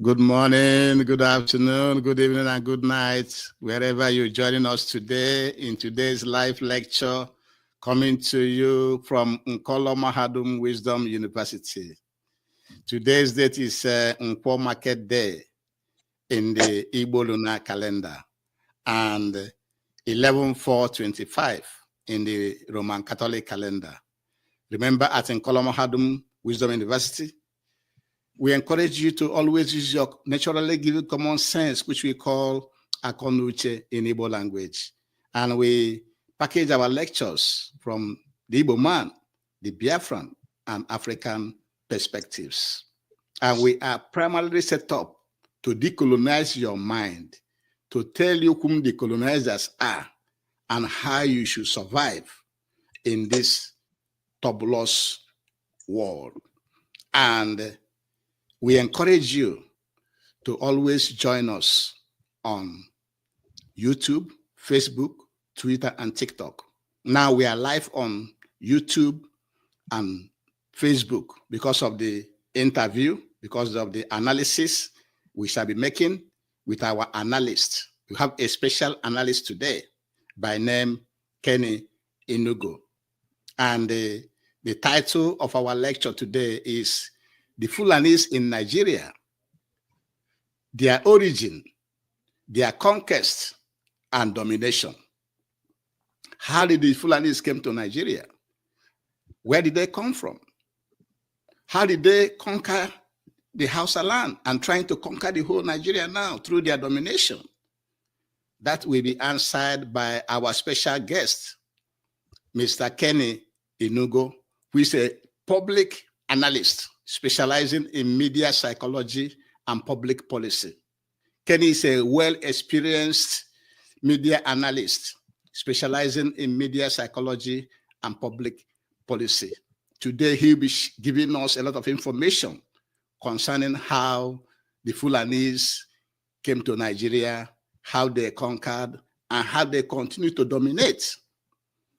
Good morning, good afternoon, good evening, and good night, wherever you're joining us today in today's live lecture, coming to you from Nkolo Mahadum Wisdom University. Today's date is Nkwo Market Day in the Igbo lunar calendar and 11/4/25 in the Roman Catholic calendar. Remember, at Nkolo Mahadum Wisdom University, we encourage you to always use your naturally given common sense, which we call Akonuche in Igbo language. And we package our lectures from the Igbo man, the Biafran, and African perspectives. And we are primarily set up to decolonize your mind, to tell you whom the colonizers are and how you should survive in this tumultuous world. And we encourage you to always join us on YouTube, Facebook, Twitter, and TikTok. Now we are live on YouTube and Facebook because of the interview, because of the analysis we shall be making with our analyst. We have a special analyst today by name Kenny Inugo. And the title of our lecture today is The Fulanis in Nigeria, Their Origin, Their Conquest, and Domination. How did the Fulanis come to Nigeria? Where did they come from? How did they conquer the Hausa land and trying to conquer the whole Nigeria now through their domination? That will be answered by our special guest, Mr. Kenny Inugo, who is a public analyst specializing in media psychology and public policy. Kenny is a well-experienced media analyst specializing in media psychology and public policy. Today, he'll be giving us a lot of information concerning how the Fulanis came to Nigeria, how they conquered, and how they continue to dominate.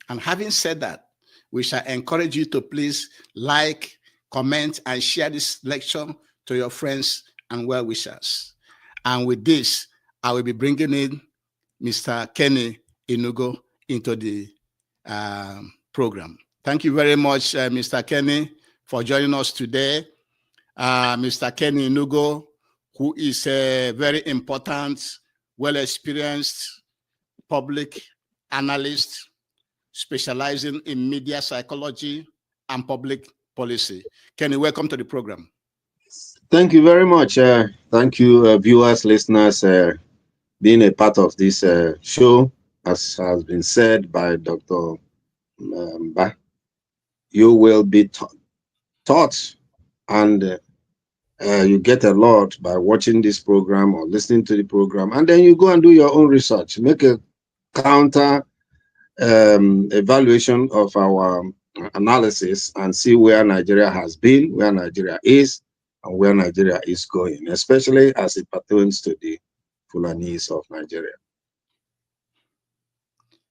And having said that, we shall encourage you to please like, comment, and share this lecture to your friends and well-wishers. And with this, I will be bringing in Mr. Kenny Inugo into the program. Thank you very much, Mr. Kenny, for joining us today. Mr. Kenny Inugo, who is a very important, well-experienced public analyst specializing in media psychology and public policy. Kenny, welcome to the program. Thank you very much. Thank you, viewers, listeners, being a part of this show. As has been said by Dr. Mba, you will be taught and you get a lot by watching this program or listening to the program, and then you go and do your own research, make a counter evaluation of our analysis and see where Nigeria has been, where Nigeria is, and where Nigeria is going, especially as it pertains to the Fulanis of Nigeria.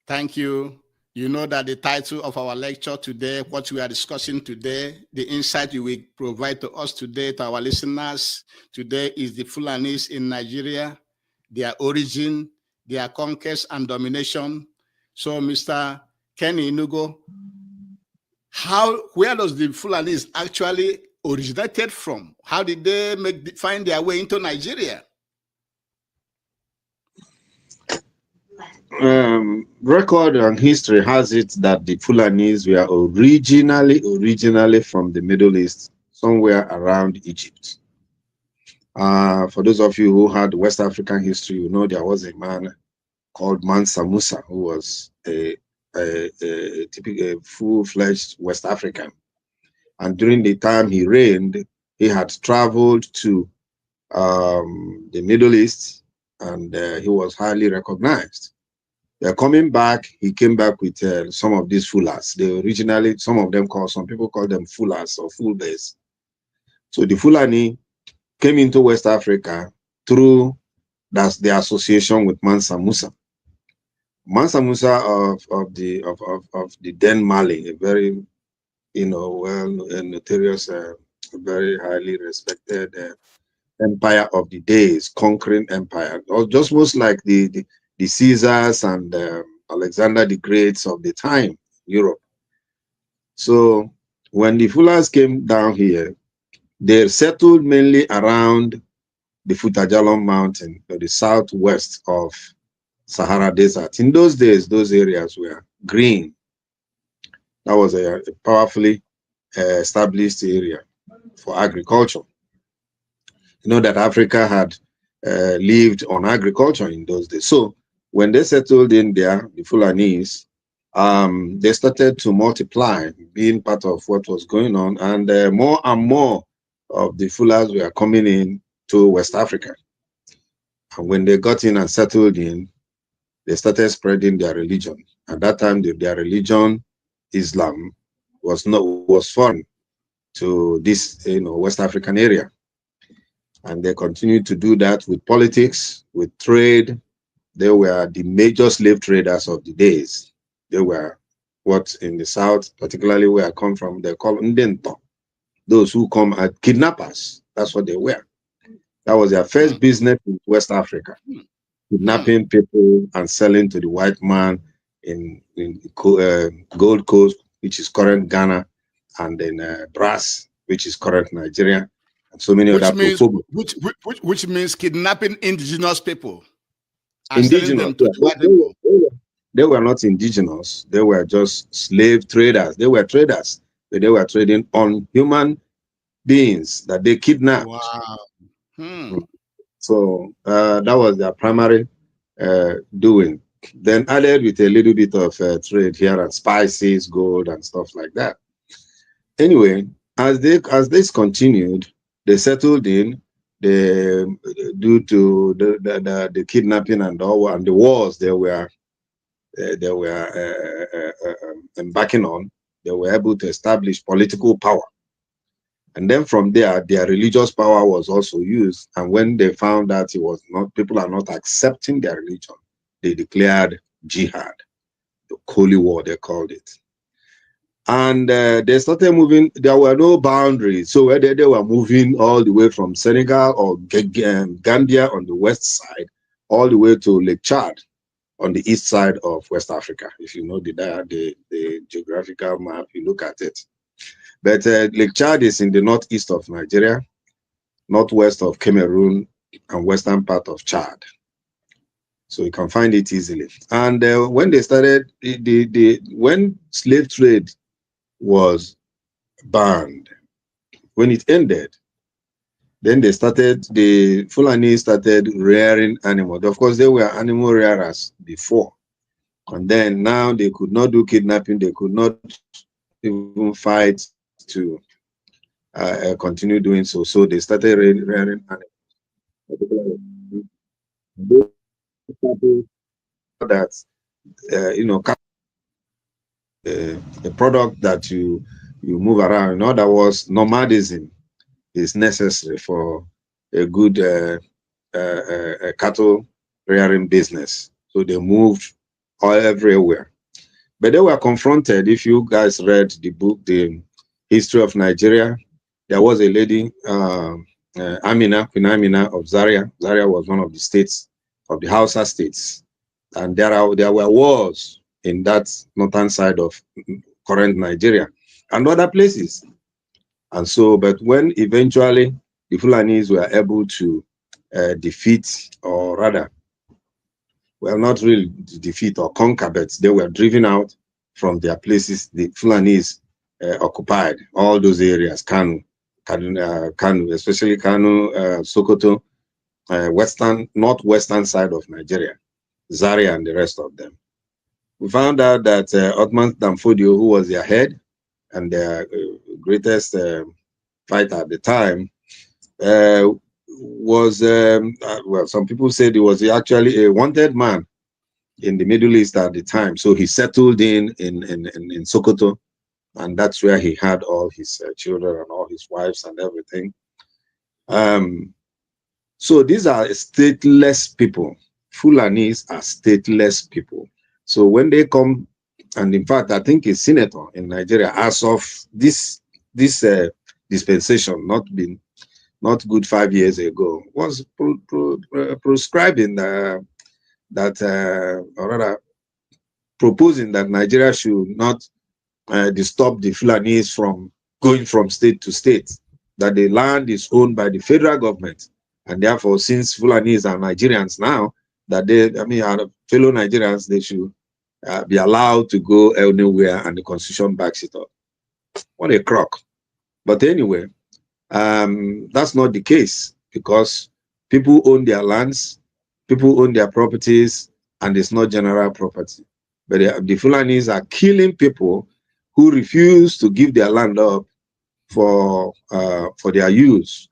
Thank you. You know that the title of our lecture today, what we are discussing today, the insight you will provide to us today, to our listeners today, is the Fulanis in Nigeria, their origin, their conquest and domination. So, Mr. Kenny Inugo, where does the Fulanis actually originated from? How did they find their way into Nigeria? Record and history has it that the Fulanis were originally from the Middle East, somewhere around Egypt. For those of you who had West African history, you know there was a man called Mansa Musa who was a typical full-fledged West African. And during the time he reigned, he had traveled to the Middle East, and he was highly recognized. Coming back, he came back with some of these Fullers. They originally, some people call them Fullers or Fulbes. So the Fulani came into West Africa through the association with Mansa Musa. Mansa Musa of the then Mali, a very well and notorious, very highly respected empire of the days, conquering empire, or just most like the Caesars and Alexander the Greats of the time, Europe. So when the Fullers came down here, they settled mainly around the Futajalon Mountain, the southwest of Sahara Desert. In those days, those areas were green. That was a powerfully established area for agriculture. You know that Africa had lived on agriculture in those days. So when they settled in there, the Fulanese, they started to multiply, being part of what was going on, and more and more of the Fulani were coming in to West Africa. And when they got in and settled in, they started spreading their religion. At that time, their religion, Islam, was foreign to this West African area. And they continued to do that with politics, with trade. They were the major slave traders of the days. They were what in the South, particularly where I come from, they call Ndento. Those who come as kidnappers. That's what they were. That was their first business in West Africa. Kidnapping people and selling to the white man in Gold Coast, which is current Ghana, and then Brass, which is current Nigeria, and so many other people. Which means kidnapping indigenous people and indigenous, selling them to the white people. They were not indigenous. They were just slave traders. They were traders, but they were trading on human beings that they kidnapped. Wow. So that was their primary doing. Then added with a little bit of trade here and spices, gold, and stuff like that. Anyway, as this continued, they settled in. Due to the kidnapping and all and the wars they were embarking on, they were able to establish political power. And then from there, their religious power was also used. And when they found that people are not accepting their religion, they declared jihad, the holy war, they called it. And they started moving. There were no boundaries. So whether they were moving all the way from Senegal or Gambia on the west side, all the way to Lake Chad on the east side of West Africa. If you know the geographical map, you look at it. But Lake Chad is in the northeast of Nigeria, northwest of Cameroon, and western part of Chad. So you can find it easily. And when they started, when slave trade was banned, when it ended, then the Fulani started rearing animals. Of course, they were animal rearers before. And then now they could not do kidnapping. They could not even fight to continue doing so. So they started rearing animals. That a product that you move around. In other words, nomadism is necessary for a good cattle rearing business. So they moved all everywhere. But they were confronted. If you guys read the book, The History of Nigeria, there was a lady, Amina, Queen Amina of Zaria. Zaria was one of the states, of the Hausa states. And there were wars in that northern side of current Nigeria and other places. And so, but when eventually the Fulanis were able to defeat, or rather, well, not really defeat or conquer, but they were driven out from their places. The Fulanis occupied all those areas, Kanu, especially Kanu, Sokoto, northwestern side of Nigeria, Zaria, and the rest of them. We found out that Ottoman Danfodio, who was their head and their greatest fighter at the time, was well, some people said he was actually a wanted man in the Middle East at the time. So he settled in Sokoto, and that's where he had all his children and all his wives and everything. So these are stateless people. Fulanis are stateless people. So when they come, and in fact, I think a senator in Nigeria, as of this dispensation, not good 5 years ago, was prescribing that, or rather, proposing that Nigeria should not disturb the Fulanis from going from state to state, that the land is owned by the federal government. And therefore, since Fulanis are Nigerians now, that are fellow Nigerians, they should be allowed to go anywhere, and the constitution backs it up. What a crock. But anyway, that's not the case, because people own their lands, people own their properties, and it's not general property. But the Fulanis are killing people who refuse to give their land up for their use.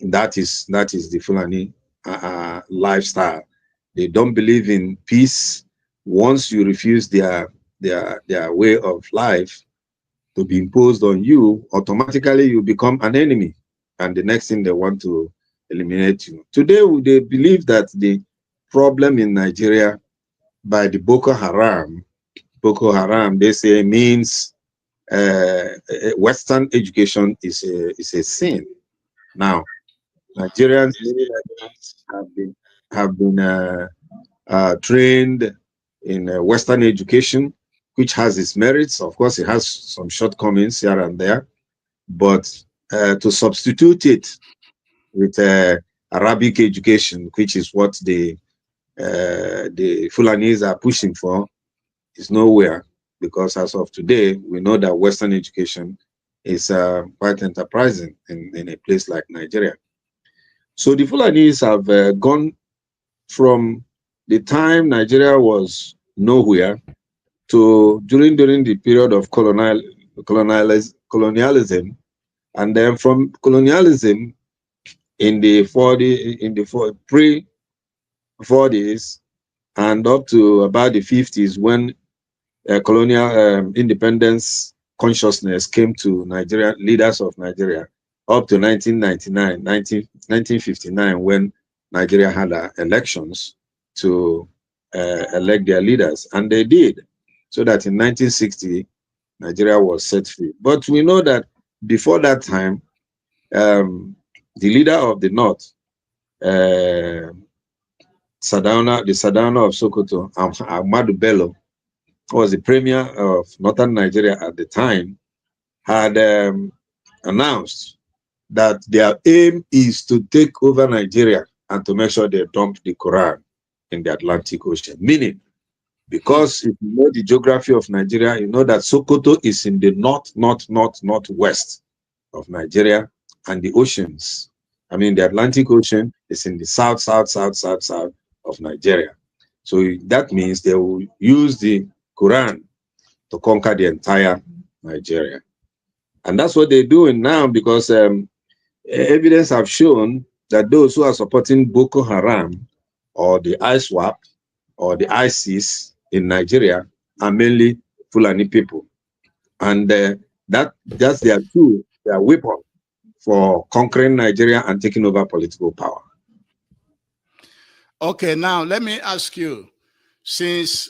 That is the Fulani lifestyle. They don't believe in peace. Once you refuse their way of life to be imposed on you, automatically you become an enemy, and the next thing they want to eliminate you. Today, they believe that the problem in Nigeria by the Boko Haram, they say, means Western education is a sin. Now, Nigerians, many Nigerians have been trained in Western education, which has its merits. Of course, it has some shortcomings here and there, but to substitute it with Arabic education, which is what the Fulanis are pushing for, is nowhere, because as of today, we know that Western education is quite enterprising in a place like Nigeria. So the Fulanis have gone from the time Nigeria was nowhere to during the period of colonialism, and then from colonialism in the pre-40s and up to about the 50s, when colonial independence consciousness came to Nigeria, leaders of Nigeria, up to 1959, when Nigeria had elections to elect their leaders, and they did, so that in 1960, Nigeria was set free. But we know that before that time, the leader of the North, the Sardauna of Sokoto, Ahmadu Bello, was the premier of northern Nigeria at the time, had announced that their aim is to take over Nigeria and to make sure they dump the Quran in the Atlantic Ocean. Meaning, because if you know the geography of Nigeria, you know that Sokoto is in the northwest of Nigeria, and the oceans, the Atlantic Ocean is in the south of Nigeria. So that means they will use the Quran to conquer the entire Nigeria. And that's what they're doing now, because evidence have shown that those who are supporting Boko Haram or the ISWAP or the ISIS in Nigeria are mainly Fulani people. And that's their tool, their weapon for conquering Nigeria and taking over political power. Okay, now let me ask you, since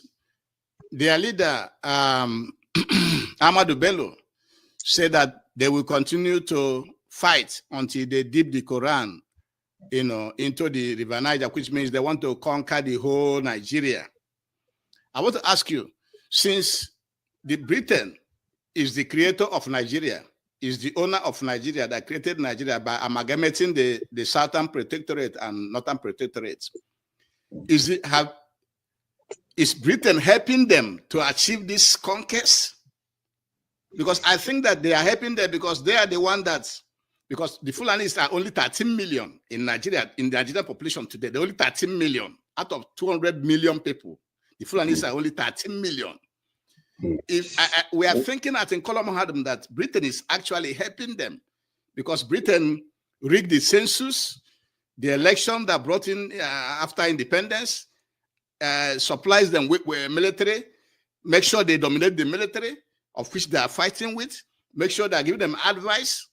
their leader, Ahmadu Bello, said that they will continue to fight until they dip the Quran, into the River Niger, which means they want to conquer the whole Nigeria. I want to ask you, since the Britain is the creator of Nigeria, is the owner of Nigeria, that created Nigeria by amalgamating the Southern Protectorate and Northern Protectorate, is Britain helping them to achieve this conquest? Because I think that they are helping them, because they are the one because the Fulanis are only 13 million in Nigeria, in the Nigerian population today. They're only 13 million out of 200 million people. The Fulanis are only 13 million. If we are thinking at Incolomahadum that Britain is actually helping them, because Britain rig the census, the election that brought in after independence, supplies them with military, make sure they dominate the military of which they are fighting with, make sure they give them advice.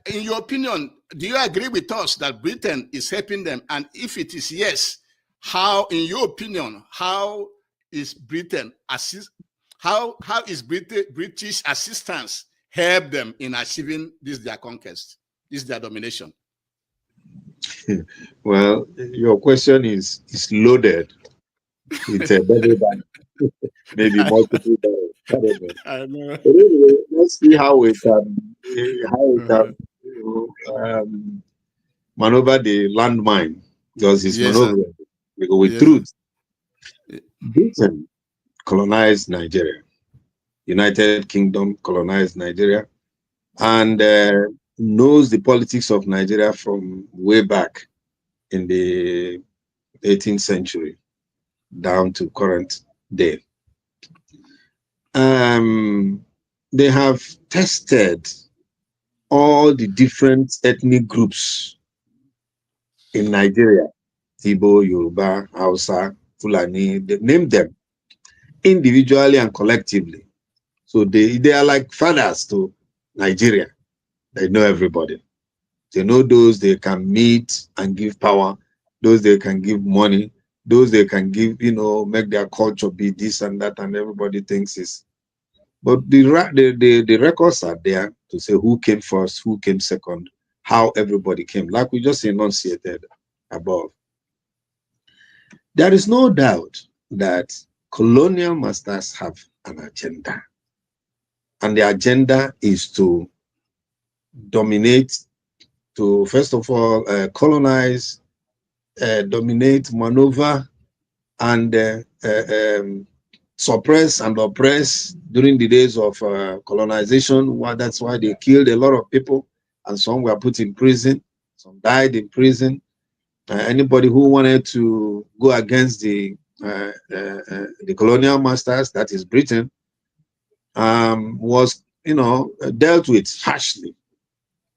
In your opinion, do you agree with us that Britain is helping them? And if it is yes, how, in your opinion, how is Britain how is British assistance help them in achieving this their conquest, this their domination? Well, your question is loaded. It's a maybe multiple barrels. I know. But anyway, let's see how we can maneuver the landmine, because it's maneuvering with truth. Britain colonized Nigeria. United Kingdom colonized Nigeria, and knows the politics of Nigeria from way back in the 18th century down to current day. They have tested all the different ethnic groups in Nigeria: Igbo, Yoruba, Hausa, Fulani. They named them individually and collectively. So they are like fathers to Nigeria. They know everybody. They know those they can meet and give power, those they can give money, those they can give, make their culture be this and that, and everybody thinks it's. But the records are there to say who came first, who came second, how everybody came, like we just enunciated above. There is no doubt that colonial masters have an agenda. And the agenda is to dominate, to first of all colonize, dominate, maneuver, and suppress and oppress during the days of colonization. That's why they killed a lot of people, and some were put in prison, some died in prison. Anybody who wanted to go against the colonial masters, that is Britain, was dealt with harshly.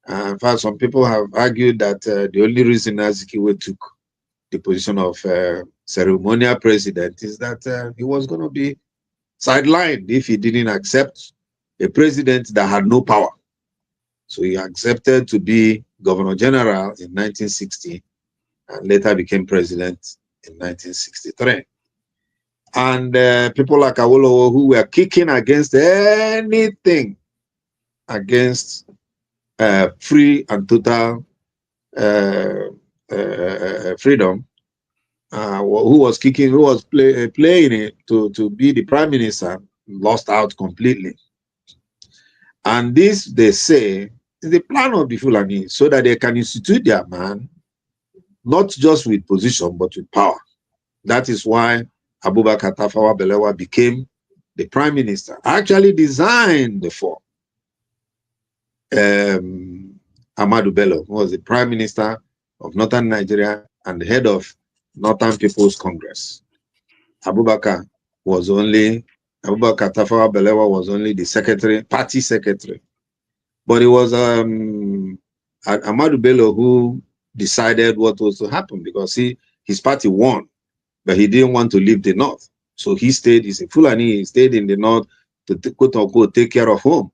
In fact, some people have argued that the only reason Azikiwe took the position of ceremonial president is that he was going to be sidelined if he didn't accept a president that had no power. So he accepted to be Governor General in 1960 and later became president in 1963. And people like Awolowo, who were kicking against anything against free and total freedom, who was playing it to be the prime minister, lost out completely. And this, they say, is the plan of the Fulani, so that they can institute their man, not just with position, but with power. That is why Abubakar Tafawa Balewa became the prime minister. Actually designed before Ahmadu Bello, who was the prime minister of Northern Nigeria and the head of Northern People's Congress. Abubakar Tafawa Balewa was only the secretary, party secretary. But it was Ahmadu Bello who decided what was to happen, because his party won, but he didn't want to leave the north. So he stayed, he's a Fulani, he stayed in the north to quote unquote take care of home.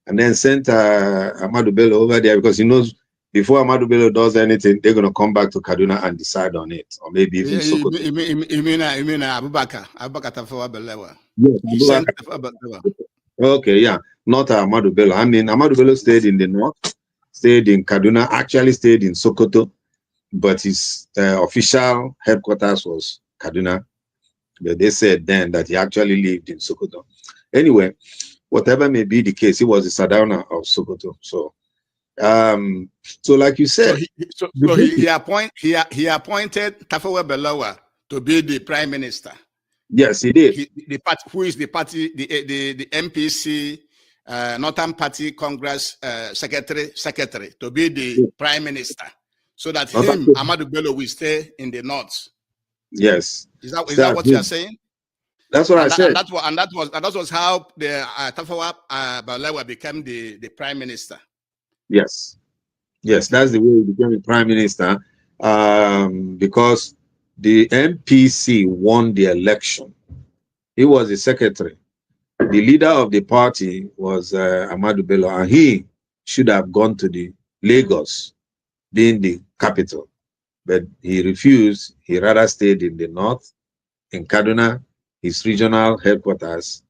And then sent Ahmadu Bello over there, because he knows before Ahmadu Bello does anything, they're going to come back to Kaduna and decide on it. Or maybe even Sokoto. You mean Abubakar Tafawa Balewa? Yes, okay, yeah. Not Ahmadu Bello. I mean, Ahmadu Bello stayed in the north, stayed in Kaduna, actually stayed in Sokoto, but his official headquarters was Kaduna. But they said then that he actually lived in Sokoto. Anyway, whatever may be the case, he was the Sardauna of Sokoto. So, so like you said, he appointed Tafawa Balewa to be the prime minister. Yes, he did. Who is the party, the MPC, Northern Party Congress secretary, to be the prime minister, so that Ahmadu Bello, will stay in the north. Yes. Is that what you are saying? That's what I said. And that was how the Tafawa Balewa became the prime minister. Yes. Yes, Okay. that's the way he became a prime minister, because the MPC won the election. He was the secretary. The leader of the party was Ahmadu Bello, and he should have gone to the Lagos, being the capital, but he refused. He rather stayed in the north, in Kaduna, his regional headquarters,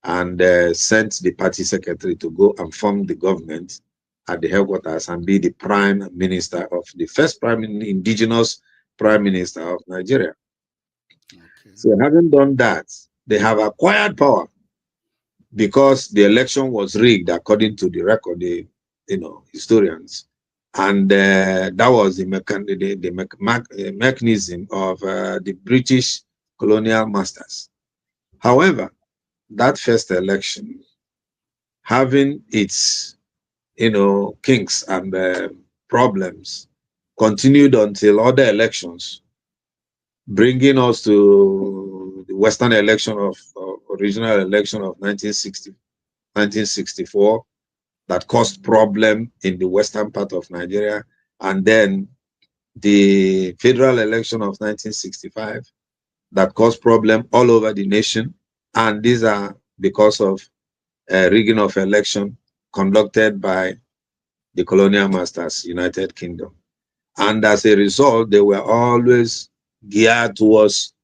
and sent the party secretary to go and form the government at the headquarters and be the prime minister of the first indigenous prime minister of Nigeria. Okay. So having done that, they have acquired power because the election was rigged according to the record, historians. And that was the mechanism of the British colonial masters. However, that first election, having its kinks and problems, continued until other elections, bringing us to the Western election of original election of 1964, that caused problem in the western part of Nigeria, and then the federal election of 1965 that caused problem all over the nation. And these are because of rigging of election conducted by the colonial masters, United Kingdom. And as a result, they were always geared towards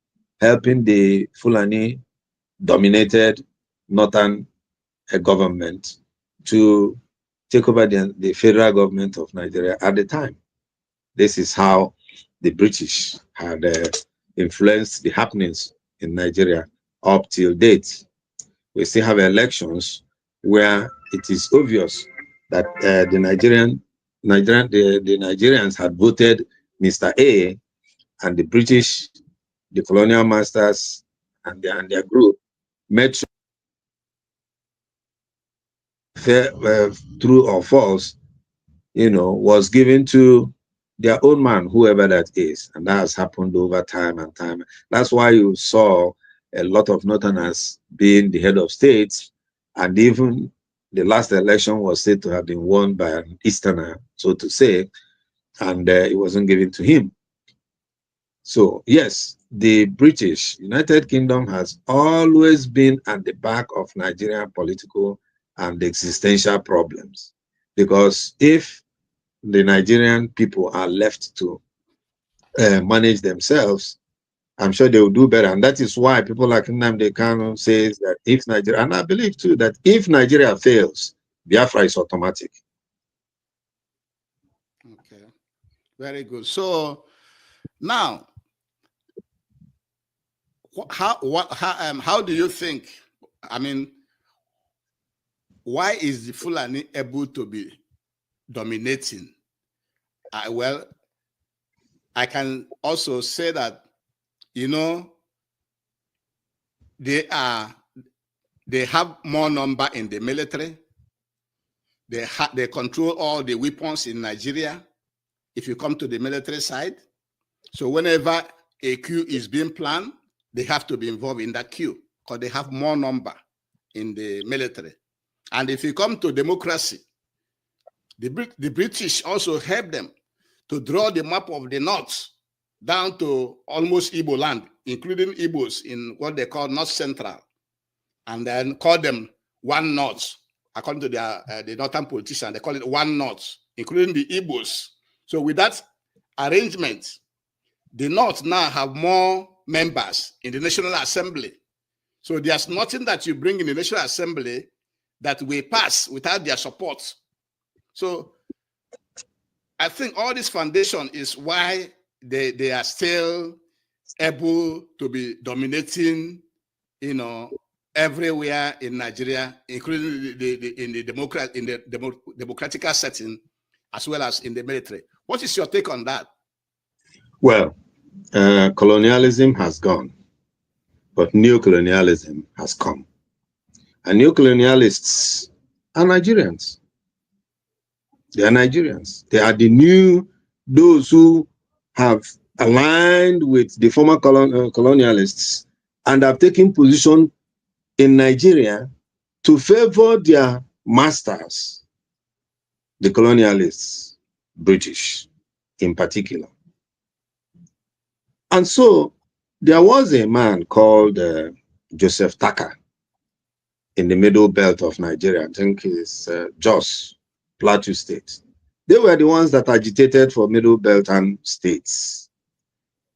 helping the Fulani dominated northern government to take over the federal government of Nigeria at the time. This is how the British had influenced the happenings in Nigeria up till date. We still have elections where it is obvious that the Nigerians had voted Mr. A, and the British, the colonial masters, and their group made fair, true or false, was given to their own man, whoever that is. And that has happened over time and time. That's why you saw a lot of Northerners being the head of states, and even the last election was said to have been won by an Easterner, so to say, and it wasn't given to him. So, yes, the British, United Kingdom has always been at the back of Nigerian political and existential problems. Because if the Nigerian people are left to manage themselves, I'm sure they will do better. And that is why people like Nnamdi Kanu says that if Nigeria, and I believe too, that if Nigeria fails, Biafra is automatic. Okay. Very good. So now, how do you think? I mean, why is the Fulani able to be dominating? Well, I can also say that, they have more number in the military. They control all the weapons in Nigeria. If you come to the military side, so whenever a coup is being planned, they have to be involved in that coup because they have more number in the military. And if you come to democracy, the British also help them to draw the map of the North down to almost Igbo land, including Igbos in what they call North Central, and then call them One North. According to the northern politicians, they call it One North, including the Igbos. So with that arrangement, the North now have more members in the National Assembly. So there's nothing that you bring in the National Assembly that will pass without their support. So I think all this foundation is why they are still able to be dominating, everywhere in Nigeria, including in the democratic setting, as well as in the military. What is your take on that? Well, colonialism has gone, but neocolonialism has come. And neocolonialists are Nigerians. They are Nigerians. They are those who have aligned with the former colonialists and have taken position in Nigeria to favor their masters, the colonialists. British in particular. And so there was a man called Joseph Tucker in the middle belt of Nigeria. I think it's Jos, Plateau State. They were the ones that agitated for middle belt and states.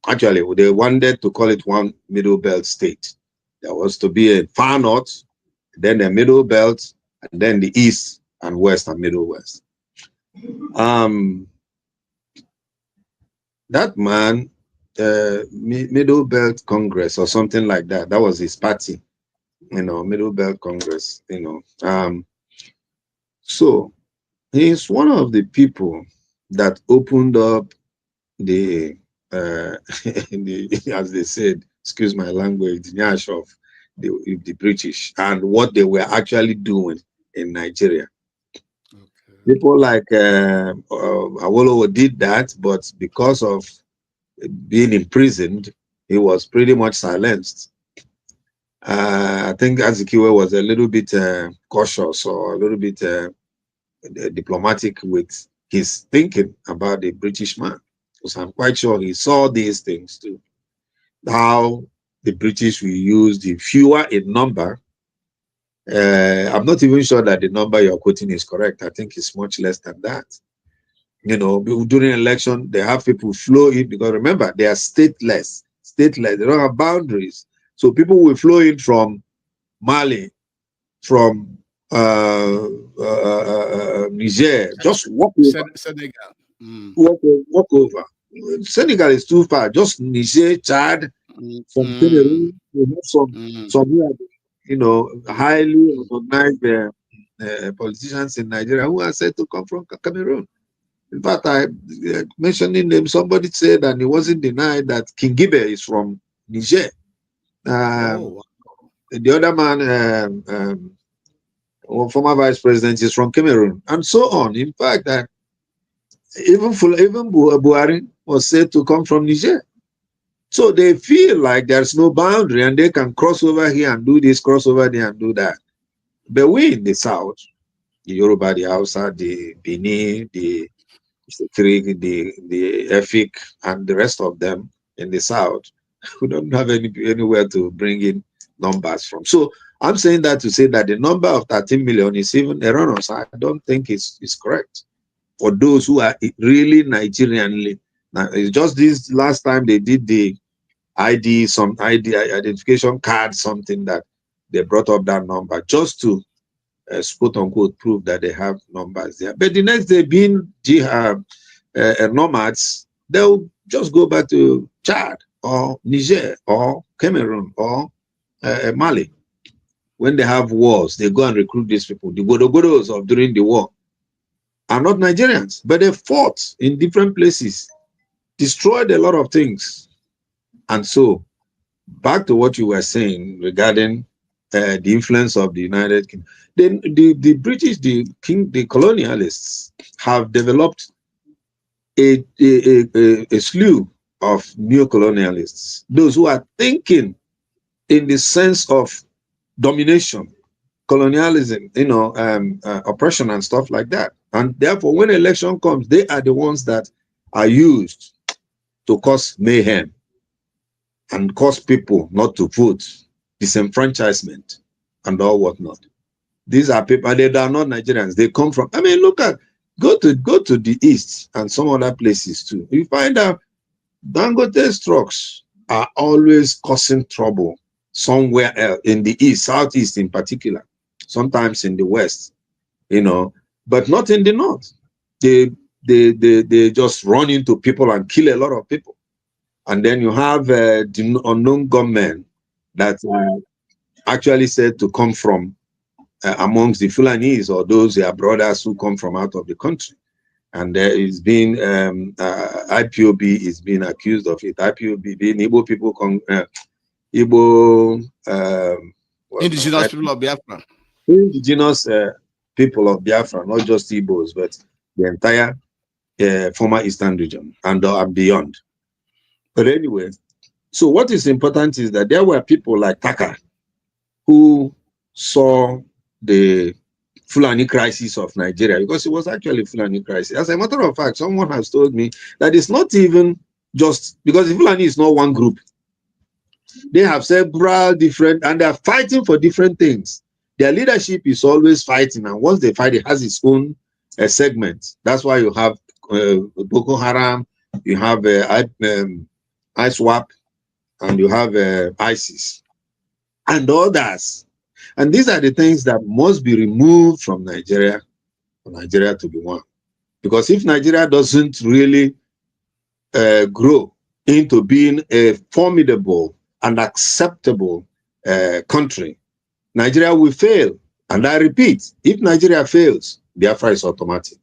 Actually, they wanted to call it one middle belt state. There was to be a far north, then the middle belt, and then the east and west and middle west. That man, Middle Belt Congress or something like that, that was his party, Middle Belt Congress, So he's one of the people that opened up the, as they said, excuse my language, the nyash of the British and what they were actually doing in Nigeria. Okay. People like Awolowo did that, but because of being imprisoned, he was pretty much silenced. I think Azikiwe was a little bit cautious or a little bit diplomatic with his thinking about the British man. Because I'm quite sure he saw these things too. How the British will use the fewer in number. I'm not even sure that the number you're quoting is correct. I think it's much less than that. During election, they have people flow in because remember, they are stateless. They don't have boundaries. So people will flow in from Mali, from Niger, just walk over. Senegal. Walk over. Senegal is too far. Just Niger, Chad, from Cameroon, some highly recognized politicians in Nigeria who are said to come from Cameroon. In fact, I mentioning them, somebody said, and it wasn't denied, that King Gibe is from Niger. The other man, former vice president, is from Cameroon, and so on. In fact, even Buhari was said to come from Niger. So they feel like there's no boundary and they can cross over here and do this, cross over there and do that. But we in the South, the Yoruba, the Hausa, the Bini, the Krieg, the Efik, and the rest of them in the South, we don't have anywhere to bring in numbers from. So I'm saying that to say that the number of 13 million is even erroneous. I don't think it's correct. For those who are really Nigerianly, now it's just this last time they did the some ID identification card, something that they brought up that number just to quote unquote prove that they have numbers there. But the next day, being nomads, they'll just go back to Chad or Niger or Cameroon or Mali. When they have wars, they go and recruit these people. The Godogodos of during the war are not Nigerians, but they fought in different places, destroyed a lot of things. And so, back to what you were saying regarding the influence of the United Kingdom. The British, the colonialists have developed a slew of neo-colonialists, those who are thinking in the sense of domination, colonialism, oppression and stuff like that. And therefore, when election comes, they are the ones that are used to cause mayhem and cause people not to vote, disenfranchisement, and all whatnot. These are people, and they are not Nigerians. They come from, look at, go to the east and some other places too. You find out Dangote trucks are always causing trouble somewhere else, in the east, southeast in particular, sometimes in the west, but not in the north. They just run into people and kill a lot of people. And then you have the unknown gunmen that are actually said to come from amongst the Fulanis or those their brothers who come from out of the country. And there is been IPOB is being accused of it. IPOB being Igbo people, indigenous people of Biafra. Indigenous people of Biafra, not just Igbos, but the entire former Eastern region and beyond. But anyway, so what is important is that there were people like Taka who saw the Fulani crisis of Nigeria, because it was actually Fulani crisis. As a matter of fact, someone has told me that it's not even just because the Fulani is not one group. They have several different, and they are fighting for different things. Their leadership is always fighting, and once they fight, it has its own segment. That's why you have Boko Haram, you have ISWAP, and you have ISIS, and others. And these are the things that must be removed from Nigeria for Nigeria to be one. Because if Nigeria doesn't really grow into being a formidable and acceptable country, Nigeria will fail. And I repeat, if Nigeria fails, Biafra is automatic.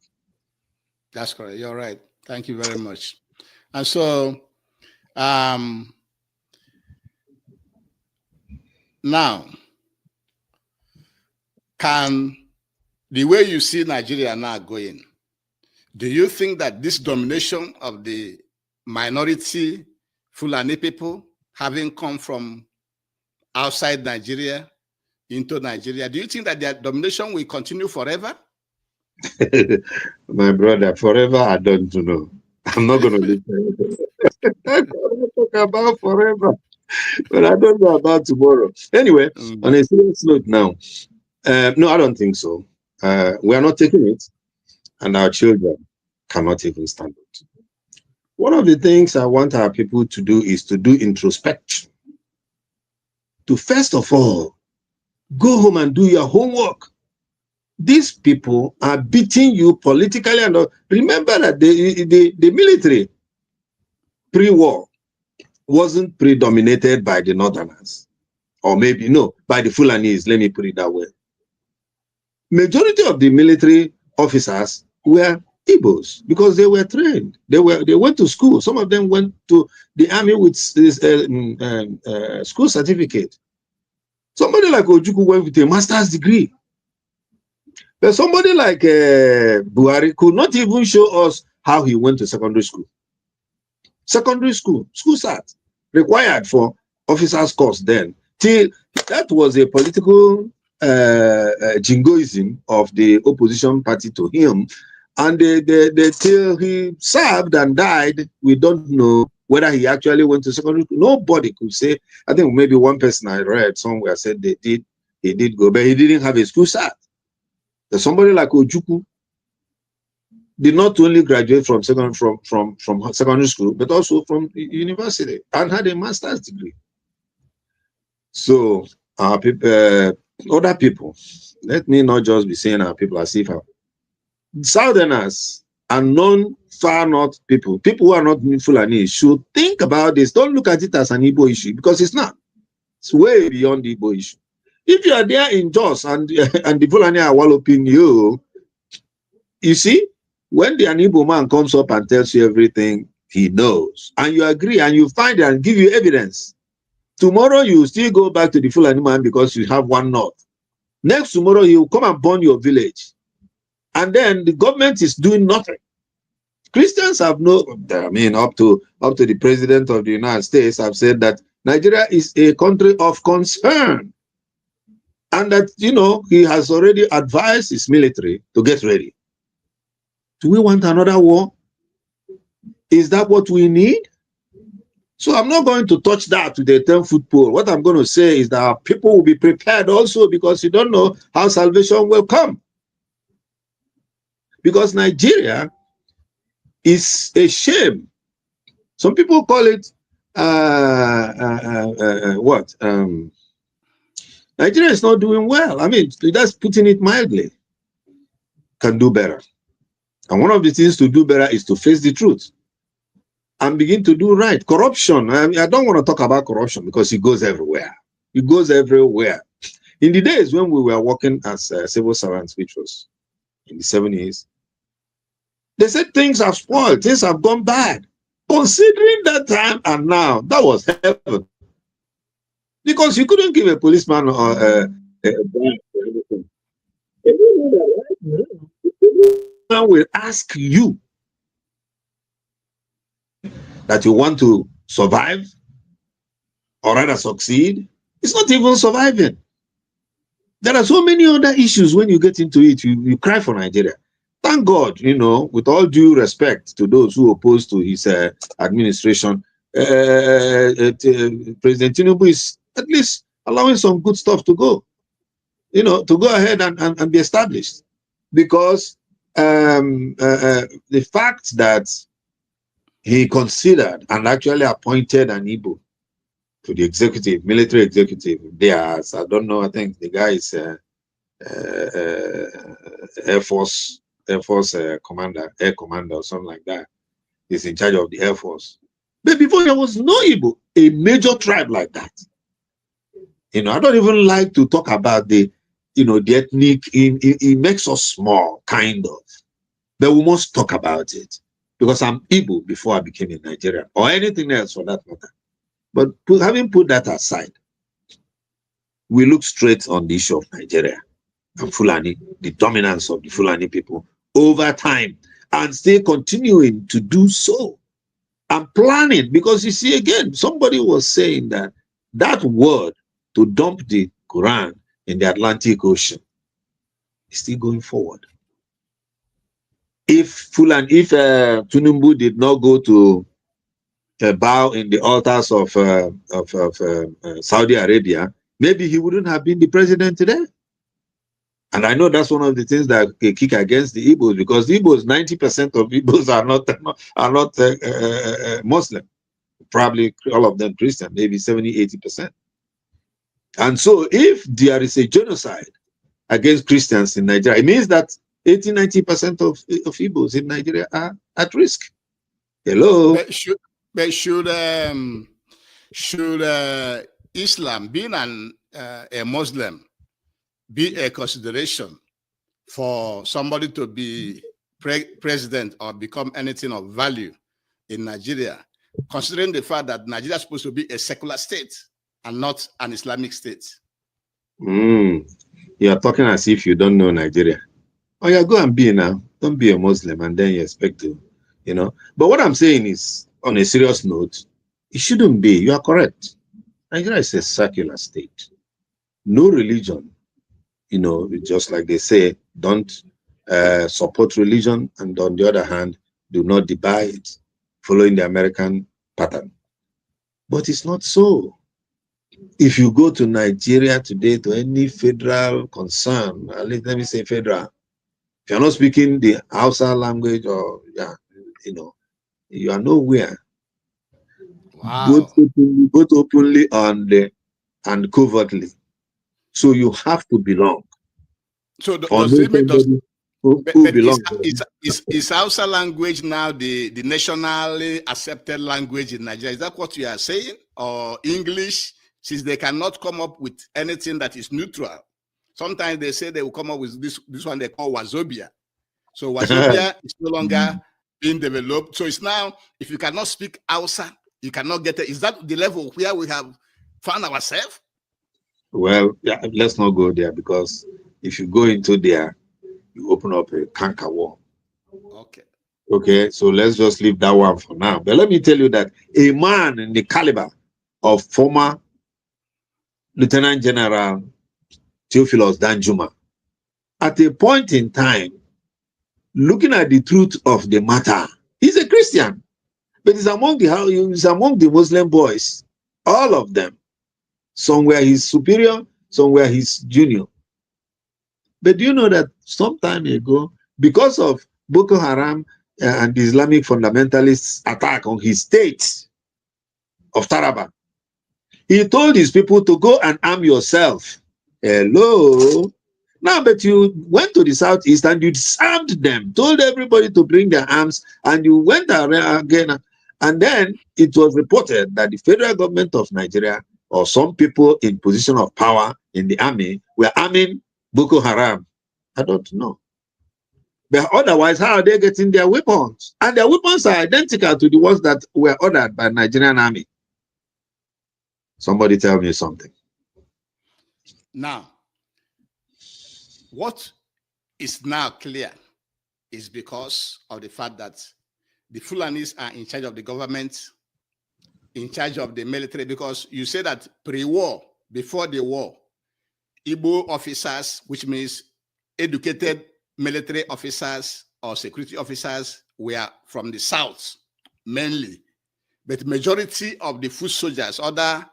That's correct. You're right. Thank you very much. And so, now, can the way you see Nigeria now going, do you think that this domination of the minority Fulani people, having come from outside Nigeria into Nigeria, do you think that their domination will continue forever? My brother, forever, I don't know. I'm not going to talk about forever, but I don't know about tomorrow. Anyway, on a serious note now, no, I don't think so. We are not taking it, and our children cannot even stand it. One of the things I want our people to do is to do introspection. To first of all, go home and do your homework. These people are beating you politically, and remember that the military pre-war wasn't predominated by the Northerners, or maybe no, by the Fulanese. Let me put it that way. Majority of the military officers were Igbos because they were trained. They went to school. Some of them went to the army with this school certificate. Somebody like Ojukwu went with a master's degree. But somebody like Buhari could not even show us how he went to secondary school. Secondary school start required for officers' course then. Till that was a political jingoism of the opposition party to him. And till he served and died, we don't know whether he actually went to secondary school. Nobody could say. I think maybe one person I read somewhere said he did go, but he didn't have a school cert. Somebody like Ojukwu did not only graduate from secondary school, but also from university and had a master's degree. So our people, other people, let me not just be saying our people as if Southerners and non-far north people who are not Fulani should think about this. Don't look at it as an Igbo issue, because it's not. It's way beyond the Igbo issue. If you are there in Jos and the Fulani are walloping you, you see, when the Igbo man comes up and tells you everything he knows, and you agree and you find it and give you evidence, tomorrow you still go back to the Fulani man because you have one north. Next tomorrow he will come and burn your village. And then the government is doing nothing. Christians have up to the president of the United States have said that Nigeria is a country of concern. And that, he has already advised his military to get ready. Do we want another war? Is that what we need? So I'm not going to touch that with a 10-foot pole. What I'm going to say is that our people will be prepared also, because you don't know how salvation will come. Because Nigeria is a shame. Some people call it Nigeria is not doing well. I mean, that's putting it mildly. Can do better. And one of the things to do better is to face the truth and begin to do right. Corruption. I don't want to talk about corruption because it goes everywhere. It goes everywhere. In the days when we were working as civil servants, which was in the 70s, they said things have spoiled, things have gone bad. Considering that time and now, that was heaven. Because you couldn't give a policeman or a bribe or anything. I will ask you that you want to survive or rather succeed. It's not even surviving. There are so many other issues when you get into it. You cry for Nigeria. Thank God, with all due respect to those who oppose to his administration, President Tinubu is at least allowing some good stuff to go, to go ahead and be established. Because the fact that he considered and actually appointed an Igbo to the executive, military executive, I don't know, I think the guy is Air Force commander, air commander or something like that. He's in charge of the Air Force. But before, there was no Igbo, a major tribe like that. I don't even like to talk about the ethnic, it makes us small, kind of. But we must talk about it. Because I'm Igbo before I became a Nigerian, or anything else for that matter. But having put that aside, we look straight on the issue of Nigeria and Fulani, the dominance of the Fulani people over time, and still continuing to do so. And planning, because you see, again, somebody was saying that word to dump the Quran in the Atlantic Ocean is still going forward. If Tinubu did not go to bow in the altars of Saudi Arabia, maybe he wouldn't have been the president today. And I know that's one of the things that kick against the Igbos, because the Igbos, 90% of Igbos are not Muslim. Probably all of them Christian, maybe 70-80%. And so if there is a genocide against Christians in Nigeria, it means that 80-90% of Igbos in Nigeria are at risk. Hello. But should Islam, being a Muslim, be a consideration for somebody to be president or become anything of value in Nigeria, considering the fact that Nigeria is supposed to be a secular state and not an Islamic state? You are talking as if you don't know Nigeria. Oh yeah, go and be now. Don't be a Muslim and then you expect to, But what I'm saying is, on a serious note, it shouldn't be. You are correct. Nigeria is a secular state. No religion, just like they say, don't support religion, and on the other hand, do not divide it, following the American pattern. But it's not so. If you go to Nigeria today, to any federal concern, at least let me say federal, if you're not speaking the Hausa language, or you are nowhere. Wow. Both openly and covertly. So you have to belong. So is Hausa language now the nationally accepted language in Nigeria? Is that what you are saying? Or English, since they cannot come up with anything that is neutral? Sometimes they say they will come up with this one they call Wazobia. So Wazobia is no longer being developed. So it's now, if you cannot speak Hausa, you cannot get it. Is that the level where we have found ourselves? Well, yeah, let's not go there, because if you go into there, you open up a canker war. Okay, so let's just leave that one for now. But let me tell you that a man in the caliber of former Lieutenant General Theophilus Danjuma, at a point in time, looking at the truth of the matter, he's a Christian, but he's among the Muslim boys, all of them. Somewhere he's superior, somewhere he's junior. But do you know that some time ago, because of Boko Haram and the Islamic fundamentalists' attack on his state of Taraba, he told his people to go and arm yourself. Hello? Now, but you went to the southeast and you disarmed them, told everybody to bring their arms, and you went around again. And then it was reported that the federal government of Nigeria, or some people in position of power in the army, were arming Boko Haram. I don't know. But otherwise, how are they getting their weapons? And their weapons are identical to the ones that were ordered by the Nigerian army. Somebody tell me something. Now, what is now clear is because of the fact that the Fulanis are in charge of the government, in charge of the military, because you say that pre-war, before the war, Igbo officers, which means educated military officers or security officers, were from the south mainly, but majority of the foot soldiers, other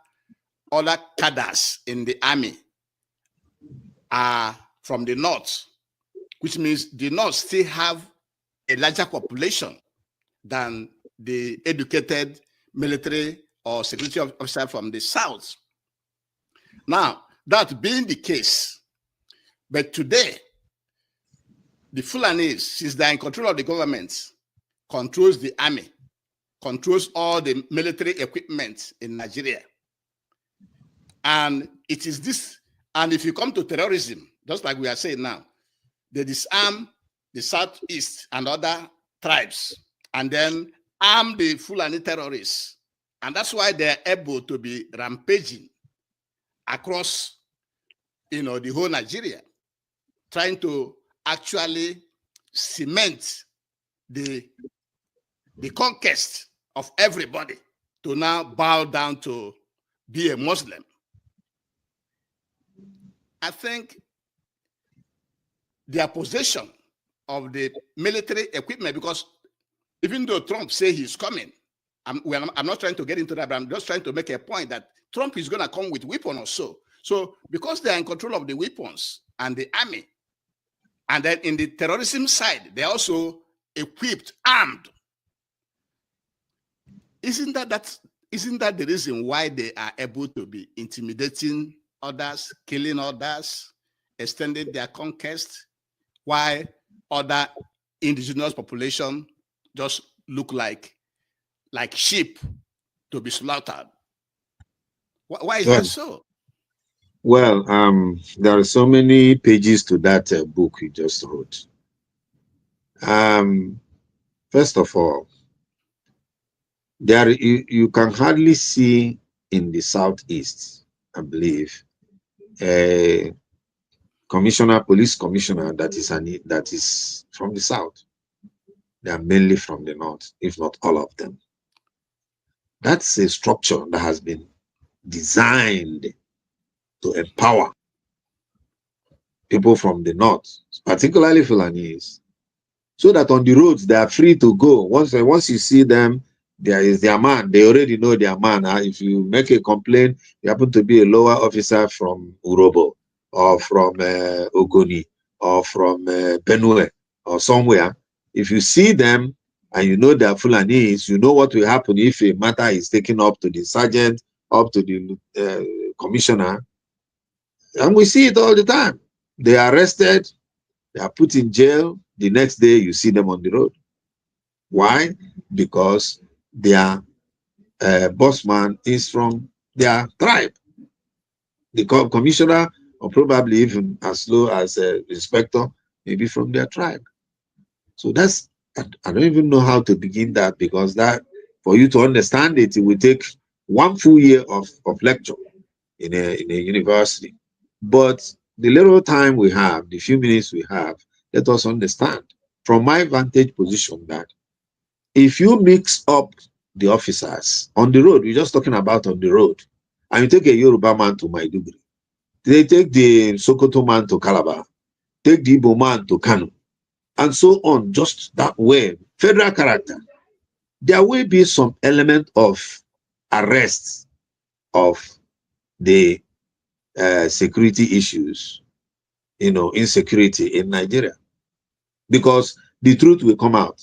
cadres in the army, are from the north, which means the north still have a larger population than the educated military or security officer from the south. Now, that being the case, but today, the Fulanese, since they're in control of the government, controls the army, controls all the military equipment in Nigeria. And it is this, and if you come to terrorism, just like we are saying now, they disarm the Southeast and other tribes, and then arm the Fulani terrorists. And that's why they're able to be rampaging across, the whole Nigeria, trying to actually cement the conquest of everybody to now bow down to be a Muslim. I think their possession of the military equipment, because even though Trump say he's coming, I'm not trying to get into that, but I'm just trying to make a point that Trump is going to come with weapons or so. So because they are in control of the weapons and the army, and then in the terrorism side, they're also equipped, armed. Isn't that the reason why they are able to be intimidating others, killing others, extending their conquest, while other indigenous population just look like sheep to be slaughtered? Why is that so? Well, there are so many pages to that book you just wrote. First of all, you can hardly see in the Southeast, I believe, a police commissioner that is from the South. They are mainly from the North, if not all of them. That's a structure that has been designed to empower people from the North, particularly Fulanese, so that on the roads they are free to go. Once you see them, there is their man. They already know their man. If you make a complaint, you happen to be a lower officer from Urobo or from Ogoni or from Benue or somewhere. If you see them and you know they're Fulanese, you know what will happen if a matter is taken up to the sergeant, up to the commissioner. And we see it all the time. They are arrested, they are put in jail. The next day, you see them on the road. Why? Because their boss man is from their tribe. The commissioner, or probably even as low as inspector, maybe from their tribe. So that's, I don't even know how to begin that, because that, for you to understand it, it will take 1 full year of lecture in a university. But the little time we have, the few minutes we have, let us understand from my vantage position that if you mix up the officers on the road, we're just talking about on the road, and you take a Yoruba man to Maiduguri, they take the Sokoto man to Calabar, take the Igbo man to Kano, and so on, just that way, federal character, there will be some element of arrest of the security issues, insecurity in Nigeria, because the truth will come out.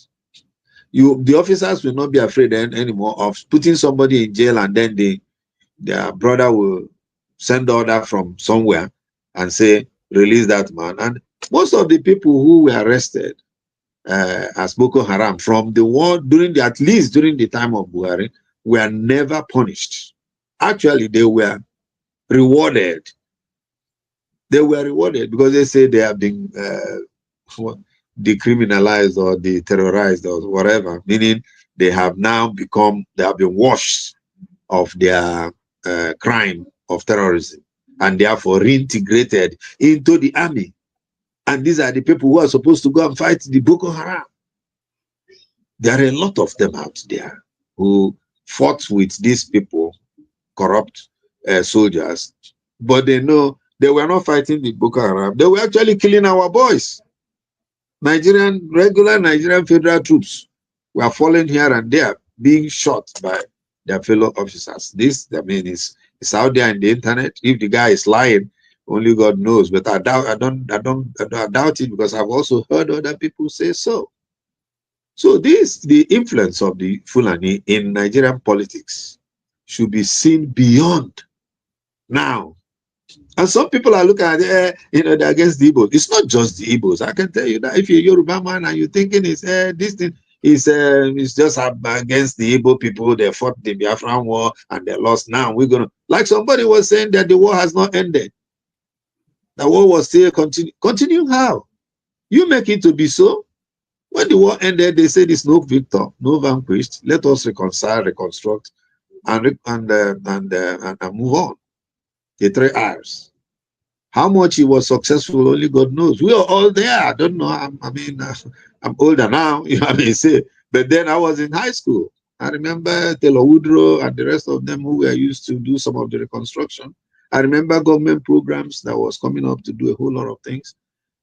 The officers will not be afraid anymore of putting somebody in jail, and then their brother will send order from somewhere and say, release that man. And most of the people who were arrested as Boko Haram from the war at least during the time of Buhari, were never punished. Actually, they were rewarded. They were rewarded because they say they have been decriminalized or deterrorized or whatever, meaning they have been washed of their crime of terrorism and therefore reintegrated into the army. And these are the people who are supposed to go and fight the Boko Haram. There are a lot of them out there who fought with these people, corrupt soldiers, but they know They were not fighting the Boko Haram. They were actually killing our boys. Regular Nigerian federal troops were falling here and there, being shot by their fellow officers. This, I mean, is out there in the internet. If the guy is lying, only God knows. But I doubt it, because I've also heard other people say so. So the influence of the Fulani in Nigerian politics should be seen beyond now. And some people are looking at they're against the Igbos. It's not just the Igbos. I can tell you that if you're a Yoruba man and you're thinking this thing is just against the Igbo people, they fought the Biafran war and they lost. Now we're gonna, like somebody was saying, that the war has not ended. The war was still continue. Continue how? You make it to be so. When the war ended, they said it's no victor, no vanquished. Let us reconcile, reconstruct, and move on. The 3 R's. How much he was successful, only God knows. We are all there. I don't know. I'm older now, you know what I mean? Say, but then I was in high school. I remember Taylor Woodrow and the rest of them who were used to do some of the reconstruction. I remember government programs that was coming up to do a whole lot of things.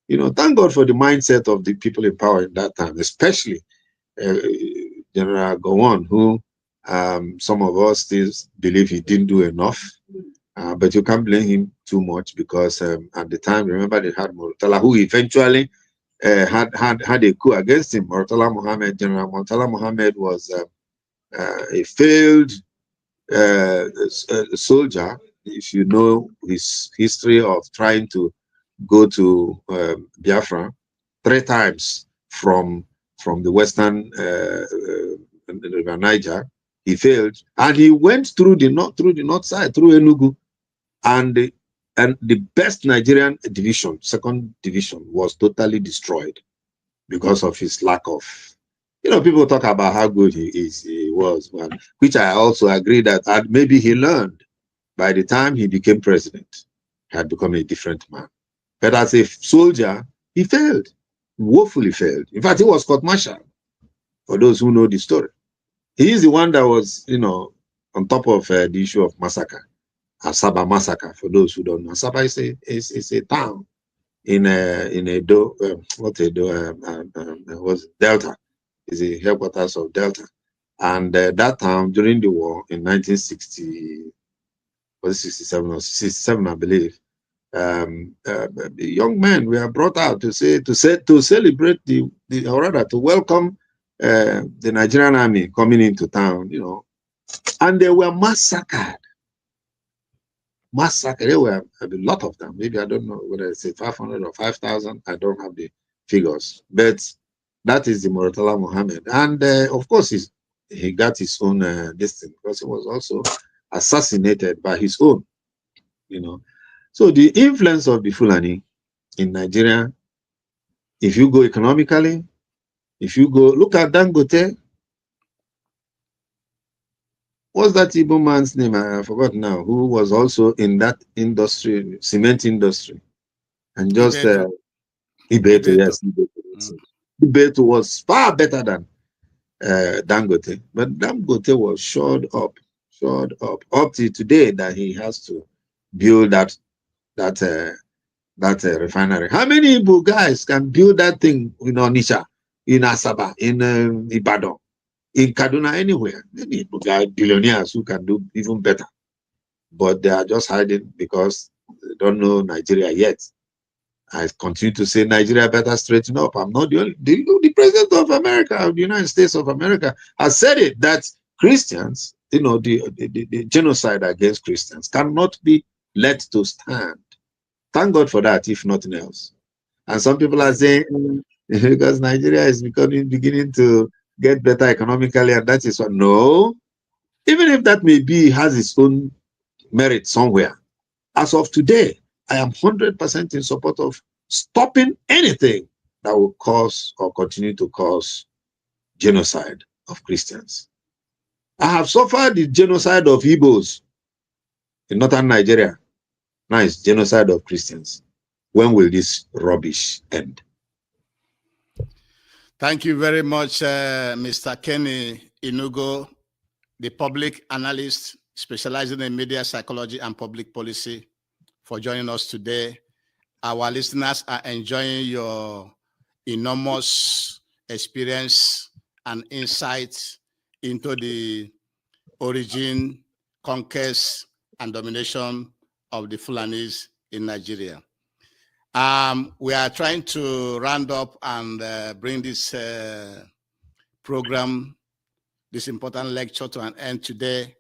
You know, thank God for the mindset of the people in power in that time, especially General Gowon, who some of us still believe he didn't do enough. But you can't blame him too much, because at the time, remember, they had Murtala, who eventually had a coup against him. Murtala Mohammed, General Murtala Mohammed, was a failed soldier. If you know his history of trying to go to Biafra 3 times from the western River Niger, he failed, and he went through the north side, through Enugu. And the best Nigerian division, 2nd division, was totally destroyed because of his lack of, people talk about how good he was, which I also agree that maybe he learned. By the time he became president, he had become a different man. But as a soldier, he failed, woefully failed. In fact, he was court-martialed, for those who know the story. He is the one that was, on top of the issue of massacre. Asaba massacre, for those who don't know. Asaba is a town in Edo, was Delta, is the headquarters of Delta. And that town, during the war in 1960, was it 67 or 67, I believe, the young men were brought out to celebrate or rather to welcome the Nigerian army coming into town, and they were massacred. There were a lot of them. Maybe I don't know whether it's 500 or 5,000. I don't have the figures, but that is the Murtala Mohammed. And of course, he got his own destiny, because he was also assassinated by his own. So the influence of the Fulani in Nigeria, if you go economically, if you go look at Dangote. What's that Igbo man's name? I forgot now. Who was also in that industry, cement industry, and just Ibeto, yes, Ibeto. Ibeto was far better than Dangote, but Dangote was shored up to today that he has to build that refinery. How many Igbo guys can build that thing in Onitsha, in Asaba, in Ibadan? In Kaduna, anywhere, maybe billionaires who can do even better, but they are just hiding because they don't know Nigeria yet. I continue to say Nigeria better straighten up. I'm not the only. The president of America, of the United States of America, has said it, that Christians, the genocide against Christians cannot be let to stand. Thank God for that, if nothing else. And some people are saying because Nigeria is beginning to get better economically, and that is what. No, even if that maybe has its own merit somewhere, as of today, I am 100% in support of stopping anything that will cause or continue to cause genocide of Christians. I have suffered the genocide of Igbos in northern Nigeria. Now it's genocide of Christians. When will this rubbish end? Thank you very much, Mr. Kenny Inugo, the public analyst specializing in media psychology and public policy for joining us today. Our listeners are enjoying your enormous experience and insights into the origin, conquest, and domination of the Fulanis in Nigeria. We are trying to round up and bring this program, this important lecture, to an end today.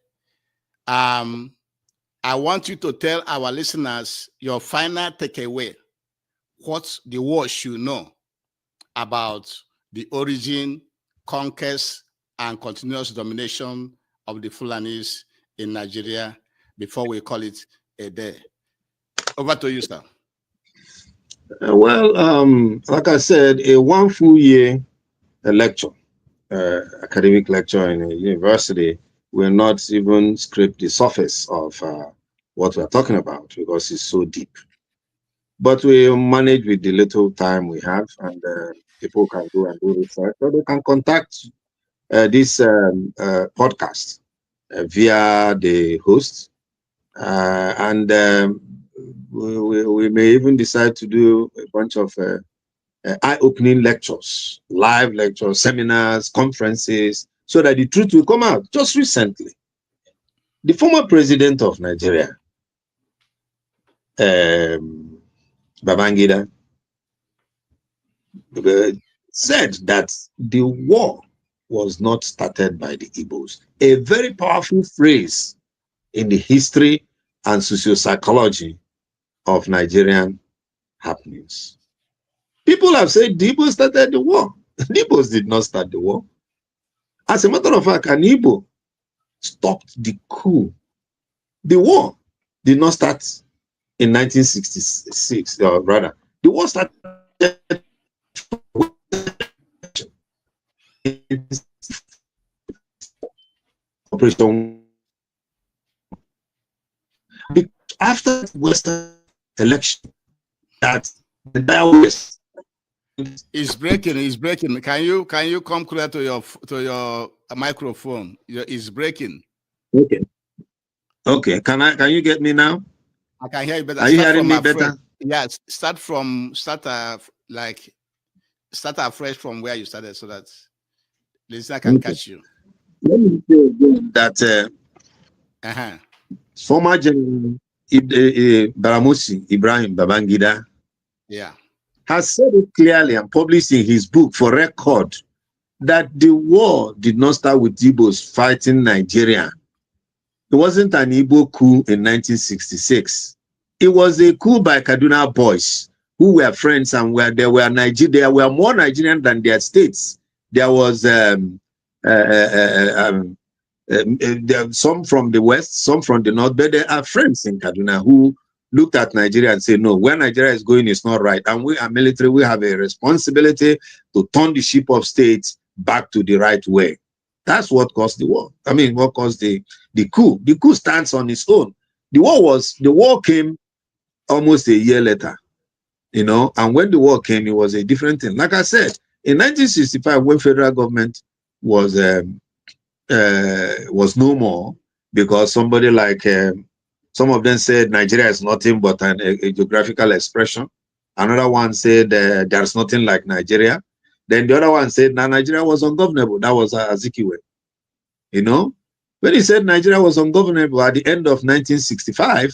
I want you to tell our listeners your final takeaway, what the world should know about the origin, conquest, and continuous domination of the Fulanis in Nigeria before we call it a day. Over to you, sir. Well, like I said, a one full year lecture, academic lecture in a university will not even scrape the surface of what we're talking about because it's so deep. But we manage with the little time we have, and people can go and do research, or they can contact this podcast via the host, and we may even decide to do a bunch of eye-opening lectures, live lectures, seminars, conferences, so that the truth will come out. Just recently, the former president of Nigeria, Babangida, said that the war was not started by the Igbos. A very powerful phrase in the history and sociopsychology of Nigerian happenings. People have said the Igbos started the war. The Igbos did not start the war. As a matter of fact, an Igbo stopped the coup. The war did not start in 1966, or rather, the war started Operation after the Western election. That the West is breaking. Can you come closer to your microphone? It's breaking. Okay. Can you get me now? I can hear you better. Are you hearing me better? Yes. Start afresh from where you started, so that the listener can catch you. Let me say again that former General Baramusi Ibrahim Babangida has said it clearly and published in his book for record that the war did not start with Igbos fighting Nigeria. It wasn't an Igbo coup in 1966. It was a coup by Kaduna boys who were friends and they were more Nigerian than their states. There was some from the west, some from the north, but there are friends in Kaduna who looked at Nigeria and said, no, where Nigeria is going is not right. And we are military, we have a responsibility to turn the ship of state back to the right way. That's what caused the war. I mean, what caused the coup. The coup stands on its own. The war came almost a year later, and when the war came, it was a different thing. Like I said, in 1965, when federal government was no more, because somebody like some of them said Nigeria is nothing but a geographical expression. Another one said there's nothing like Nigeria. Then the other one said Nigeria was ungovernable. That was Azikiwe. When he said Nigeria was ungovernable at the end of 1965,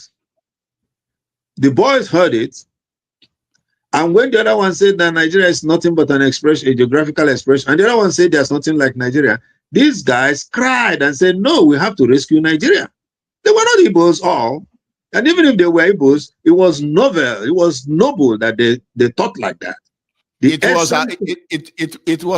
the boys heard it. And when the other one said that Nigeria is nothing but an expression, a geographical expression, and the other one said there's nothing like Nigeria, these guys cried and said, no, we have to rescue Nigeria. They were not Igbos all. And even if they were Igbos, it was noble that they thought like that. It was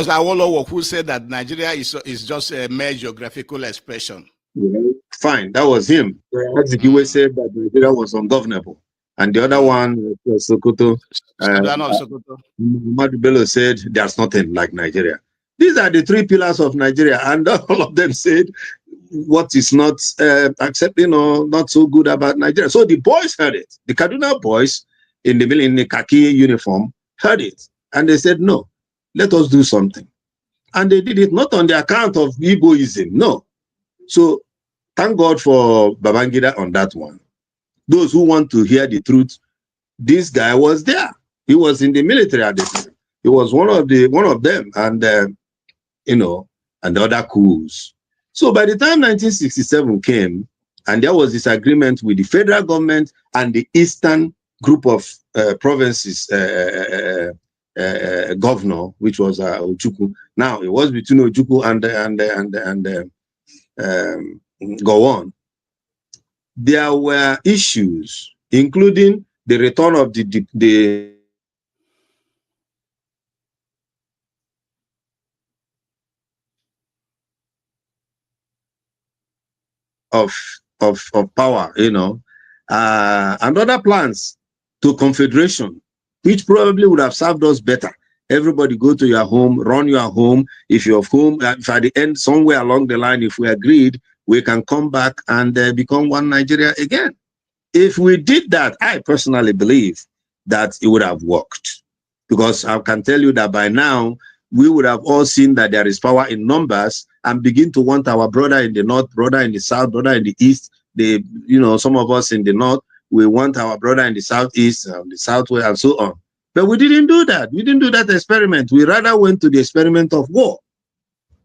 Awolowo who said that Nigeria is just a mere geographical expression. Yeah, fine, that was him. Azikiwe said that Nigeria was ungovernable. And the other one, Sokoto, Muhammadu Bello said there's nothing like Nigeria. These are the three pillars of Nigeria, and all of them said what is not accepting or not so good about Nigeria. So the boys heard it. The Kaduna boys in the khaki uniform heard it, and they said, no, let us do something. And they did it not on the account of Igboism, no. So thank God for Babangida on that one. those who want to hear the truth, this guy was there. He was in the military at the time. He was one of them, and you know, and the other coups. So by the time 1967 came, and there was this agreement with the federal government and the eastern group of provinces governor, which was Ojukwu. Now it was between Ojukwu and Gowon. There were issues, including the return of the of power, you know, and other plans to confederation, which probably would have served us better. Everybody go to your home, run your home. If you're home, if at the end, somewhere along the line, if we agreed, we can come back and become one Nigeria again. If we did that, I personally believe that it would have worked. Because I can tell you that by now, we would have all seen that there is power in numbers and begin to want our brother in the north, brother in the south, brother in the east. Some of us in the north, we want our brother in the southeast, the southwest, and so on. But we didn't do that. We didn't do that experiment. We rather went to the experiment of war.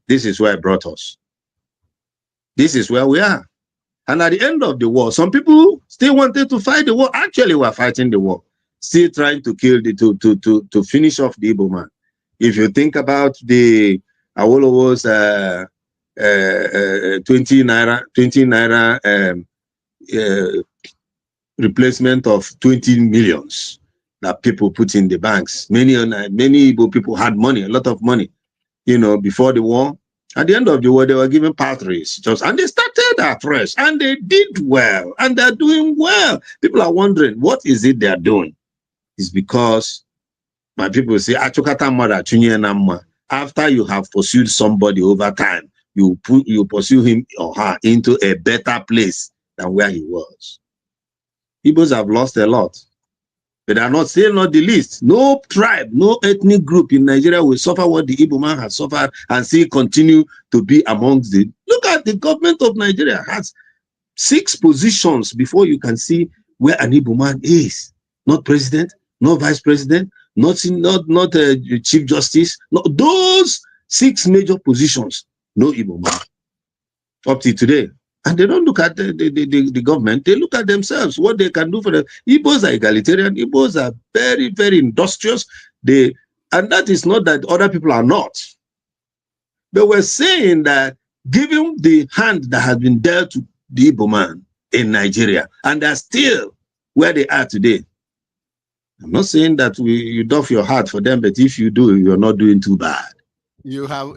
This is where it brought us. This is where we are. And at the end of the war, some people still wanted to fight the war. Actually, we're fighting the war, still trying to kill to finish off the Igbo man. If you think about the Awolowo's 20 naira replacement of 20 millions that people put in the banks. Many Igbo people had money, a lot of money, before the war. At the end of the war, they were given pathways, and they started afresh, and they did well, and they're doing well. People are wondering, what is it they're doing? It's because my people say, after you have pursued somebody over time, you pursue him or her into a better place than where he was. Igbos have lost a lot. But they are not the least. No tribe, no ethnic group in Nigeria will suffer what the Igbo man has suffered and still continue to be amongst the. Look at the government of Nigeria has 6 positions before you can see where an Igbo man is. Not president, not vice president, not chief justice. No, those 6 major positions, no Igbo man up to today. And they don't look at the government, they look at themselves, what they can do for them. Igbos are egalitarian, Igbos are very, very industrious. And that is not that other people are not. But we're saying that given the hand that has been dealt to the Igbo man in Nigeria, and they're still where they are today. I'm not saying that you doff your heart for them, but if you do, you're not doing too bad. You have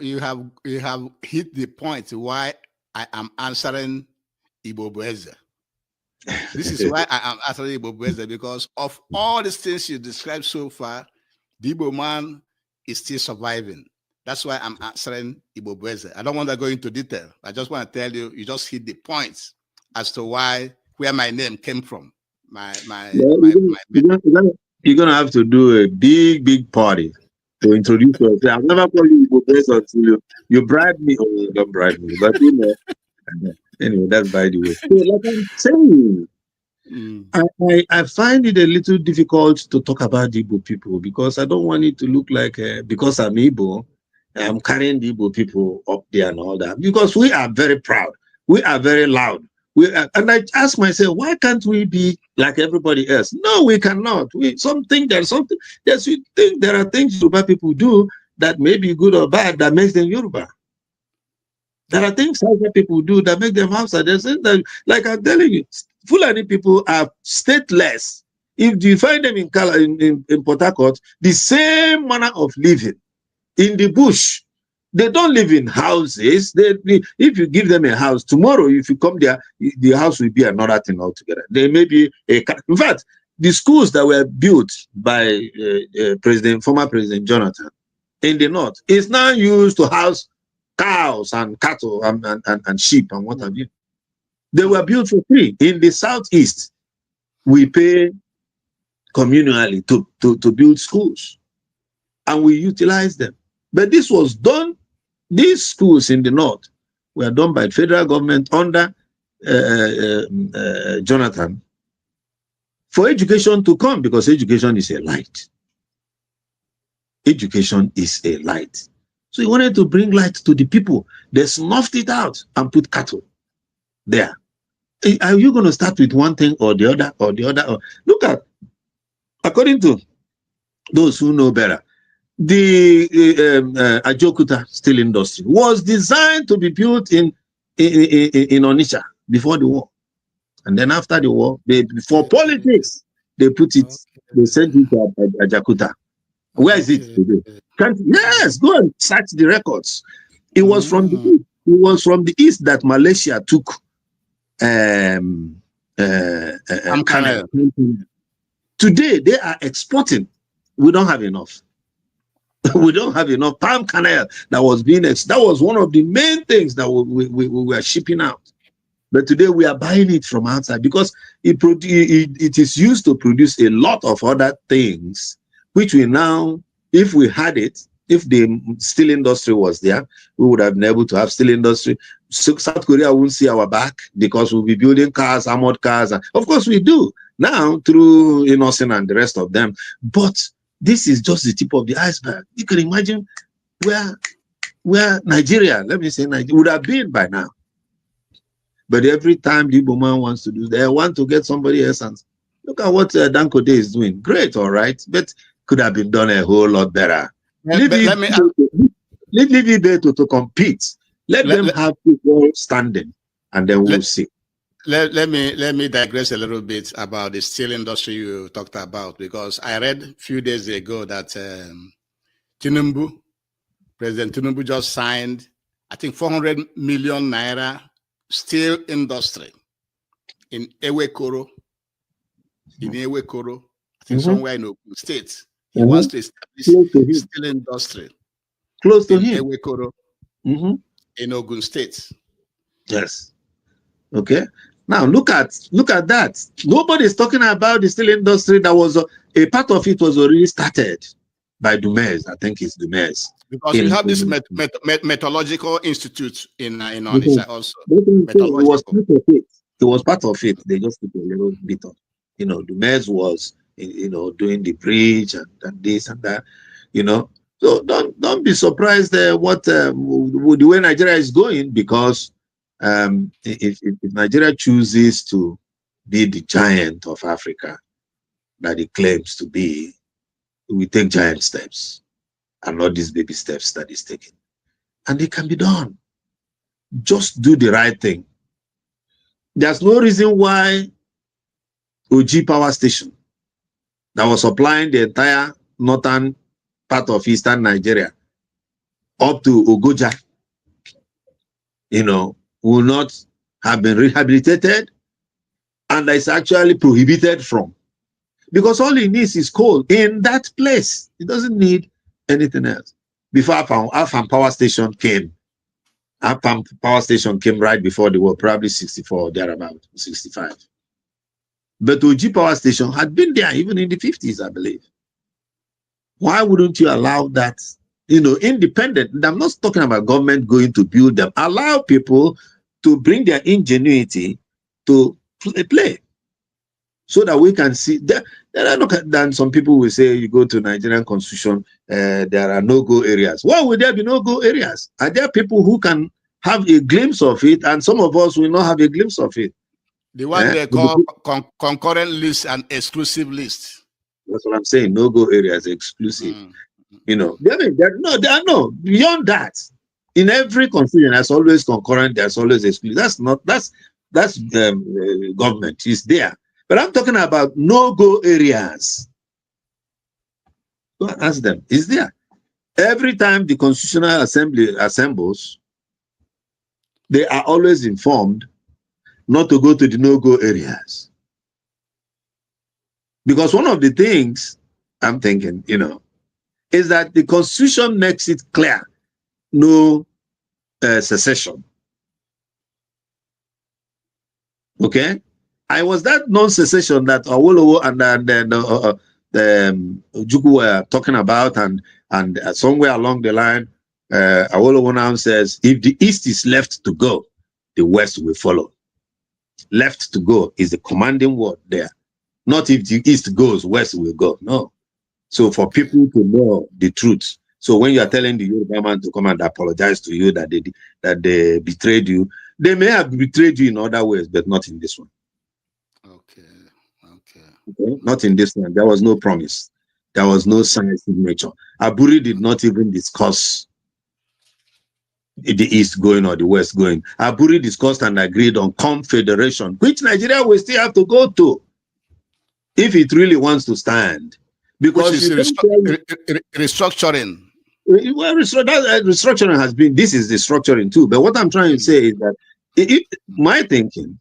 hit the point why I am answering Igbo Bueze. This is why I am answering Igbo Bueze, because of all the things you described so far, the Igbo man is still surviving. That's why I'm answering Igbo Bueze. I don't want to go into detail. I just want to tell you, you just hit the points as to where my name came from. You're gonna have to do a big party to introduce yourself. I've never called you Igbo Bueze until you bribe me. Oh, don't bribe me, but anyway, that's by the way. So, like I'm saying, I find it a little difficult to talk about the Igbo people because I don't want it to look like because I'm Igbo, I'm carrying the Igbo people up there and all that. Because we are very proud, we are very loud. And I ask myself, why can't we be like everybody else? No, we cannot. We think there are things Yoruba people do that may be good or bad that makes them Yoruba. There are things Hausa people do that make them Hausa. There's that, like I'm telling you, Fulani people are stateless. If you find them in Port Harcourt, the same manner of living in the bush. They don't live in houses. If you give them a house, tomorrow, if you come there, the house will be another thing altogether. There may be in fact, the schools that were built by former President Jonathan in the north is now used to house cows and cattle and sheep and what have you. They were built for free. In the southeast, we pay communally to build schools, and we utilize them. But this was done. These schools in the north were done by the federal government under Jonathan, for education to come, because education is a light. Education is a light. So he wanted to bring light to the people. They snuffed it out and put cattle there. Are you going to start with one thing or the other or the other? Look at, according to those who know better, the Ajokuta steel industry was designed to be built in Onitsha before the war. And then after the war, for politics, they put it, they sent it to Ajakuta. Where is it today? Yes, go and search the records. It was from the east. It was from the east that Malaysia took Canada. Today they are exporting. We don't have enough. We don't have enough palm kernel that was being. That was one of the main things that we were shipping out. But today we are buying it from outside because it is used to produce a lot of other things, which we now, if we had it, if the steel industry was there, we would have been able to have steel industry. So South Korea won't see our back because we'll be building cars, armored cars. And of course we do now through Innocent and the rest of them. But this is just the tip of the iceberg. You can imagine where Nigeria, let me say Nigeria, would have been by now. But every time the Igbo man wants to do, they want to get somebody else. And look at what Dankote is doing. Great, all right, but could have been done a whole lot better. Leave it there to compete. Let them have people standing, and then we'll see. Let me digress a little bit about the steel industry you talked about, because I read a few days ago that President Tinubu just signed, I think, 400 million naira steel industry in Ewekoro. I think somewhere in Ogun State. He wants to establish steel industry close to in him. Ewekoro in Ogun State. Yes. Okay. Now look at that. Nobody is talking about the steel industry that was a part of it was already started by Dumez. I think it's Dumez. Because we have this metallurgical institute in Onitsha also. It was part of it. They just took a little bit of, Dumez was, doing the bridge and this and that, So don't be surprised what the way Nigeria is going, because if Nigeria chooses to be the giant of Africa that it claims to be, we take giant steps and not these baby steps that is taking. And it can be done. Just do the right thing. There's no reason why OG Power Station that was supplying the entire northern part of eastern Nigeria up to Ogoja, will not have been rehabilitated, and is actually prohibited from. Because all it needs is coal in that place. It doesn't need anything else. Before Afam Power Station came, Afam Power Station came right before the war, probably 64 or thereabout, 65. But OG Power Station had been there even in the 50s, I believe. Why wouldn't you allow that, independent? I'm not talking about government going to build them. Allow people to bring their ingenuity to play, so that we can see. There are no, then some people will say, you go to Nigerian Constitution, there are no-go areas. Why would there be no-go areas? Are there people who can have a glimpse of it, and some of us will not have a glimpse of it? The one they call concurrent list and exclusive list. That's what I'm saying. No-go areas, exclusive. There are no beyond that. In every constitution, there's always concurrent. There's always exclusive. That's government is there. But I'm talking about no-go areas. Go and ask them. Is there? Every time the Constitutional Assembly assembles, they are always informed not to go to the no-go areas. Because one of the things I'm thinking, is that the Constitution makes it clear, no secession. Okay? I was that non-secession that Awolowo and Ojukwu were talking about, and somewhere along the line, Awolowo now says, if the East is left to go, the West will follow. Left to go is the commanding word there. Not if the East goes, West will go. No. So for people to know the truth. So when you are telling the Yoruba man to come and apologize to you that they betrayed you, they may have betrayed you in other ways, but not in this one. Okay? Not in this one. There was no promise. There was no signature. Aburi did not even discuss the East going or the West going. Aburi discussed and agreed on confederation, which Nigeria will still have to go to if it really wants to stand. Because which is restructuring. Well, restructuring has been, this is the structuring too. But what I'm trying to say is that my thinking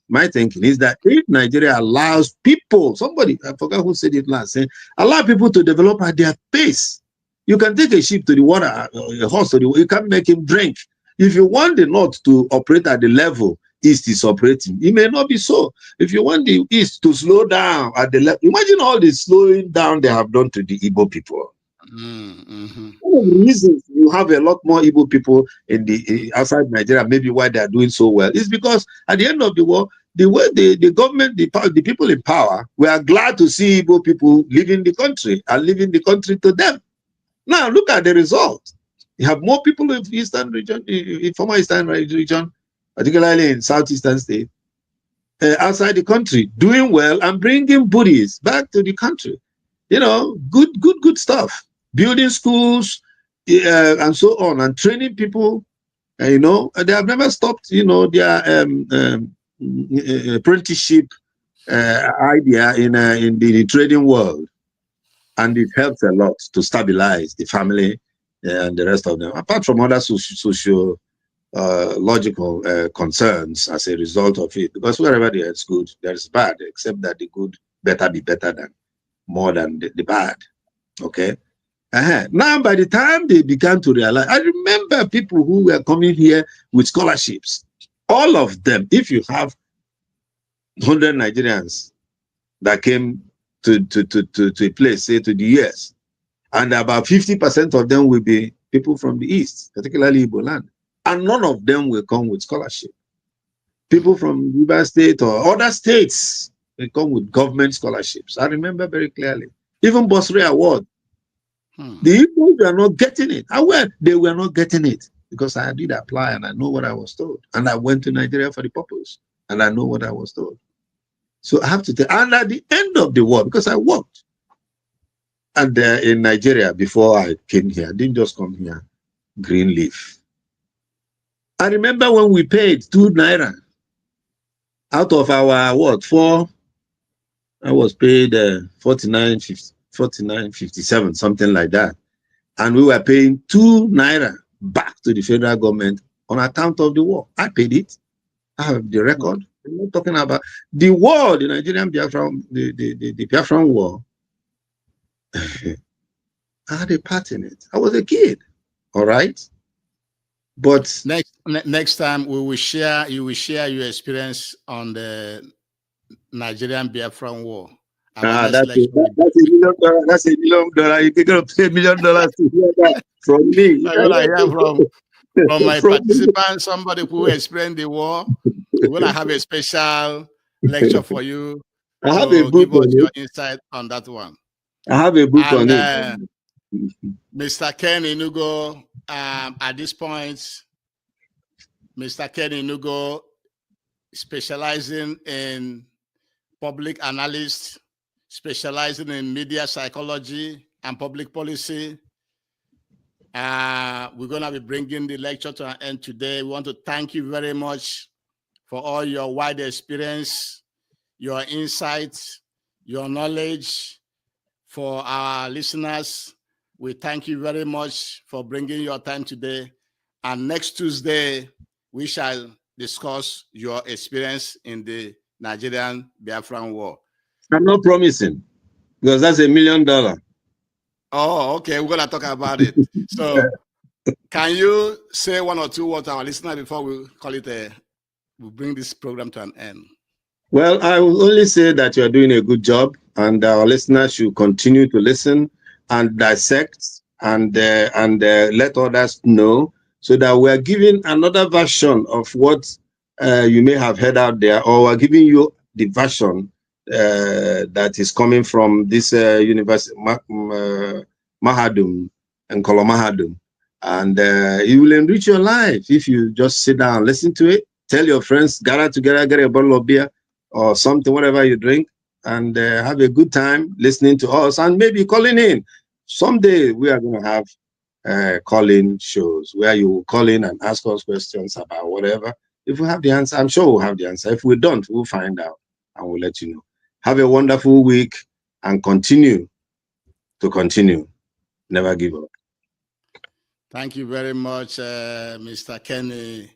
is that if Nigeria allows people, somebody, I forgot who said it last, allow people to develop at their pace. You can take a sheep to the water, a horse to the water, you can't make him drink. If you want the North to operate at the level East is operating, it may not be so. If you want the East to slow down at the level, imagine all the slowing down they have done to the Igbo people. One of the reasons you have a lot more Igbo people in the outside Nigeria, maybe why they are doing so well, is because at the end of the war, the way the government, the people in power, were glad to see Igbo people leaving the country and leaving the country to them. Now look at the result. You have more people in Eastern region, in former Eastern region, particularly in Southeastern state, outside the country, doing well and bringing booties back to the country. You know, good stuff. Building schools and so on, and training people. You know, they have never stopped. You know, their apprenticeship idea in the trading world, and it helps a lot to stabilize the family and the rest of them. Apart from other social logical concerns as a result of it, because wherever there is good, there is bad. Except that the good better be better than more than the bad. Okay. Now, by the time they began to realize, I remember people who were coming here with scholarships. All of them, if you have 100 Nigerians that came to a place, say to the US, and about 50% of them will be people from the East, particularly Igbo land, and none of them will come with scholarship. People from River State or other states, they come with government scholarships. I remember very clearly. Even Bursary Award. The Igbos were not getting it. They were not getting it because I did apply and I know what I was told. And I went to Nigeria for the purpose and I know what I was told. So I have to tell. And at the end of the war, because I worked and in Nigeria before I came here, I didn't just come here, green leaf. I remember when we paid 2 naira out of our what, 4, I was paid 49.57, something like that. And we were paying 2 naira back to the federal government on account of the war. I paid it. I have the record. I'm not talking about the war, the Nigerian Biafran, the Biafran war. I had a part in it. I was a kid. All right. But next time you will share your experience on the Nigerian Biafran war. That's $1 million. That's $1 million. You're going to pay $1 million to hear that from me. I hear from my participant, somebody who explained the war. We're going to have a special lecture for you. I have a book give us your insight on that one. I have a book on it. Mr. Ken Inugo, at this point, Mr. Ken Inugo specializing in public analyst, specializing in media psychology and public policy. We're going to be bringing the lecture to an end today. We want to thank you very much for all your wide experience, your insights, your knowledge. For our listeners, we thank you very much for bringing your time today. And next Tuesday, we shall discuss your experience in the Nigerian Biafran war. I'm not promising because that's $1 million. Oh, okay. We're going to talk about it. So can you say 1 or 2 words to our listener before we call it we bring this program to an end? Well, I will only say that you're doing a good job and our listeners should continue to listen and dissect and let others know so that we're giving another version of what you may have heard out there, or we're giving you the version that is coming from this university, Mahadum and Kolomahadum. And it will enrich your life if you just sit down, listen to it, tell your friends, gather together, get a bottle of beer or something, whatever you drink, and have a good time listening to us and maybe calling in. Someday we are going to have call-in shows where you will call in and ask us questions about whatever. If we have the answer, I'm sure we'll have the answer. If we don't, we'll find out and we'll let you know. Have a wonderful week and continue to continue. Never give up. Thank you very much, Mr. Kenny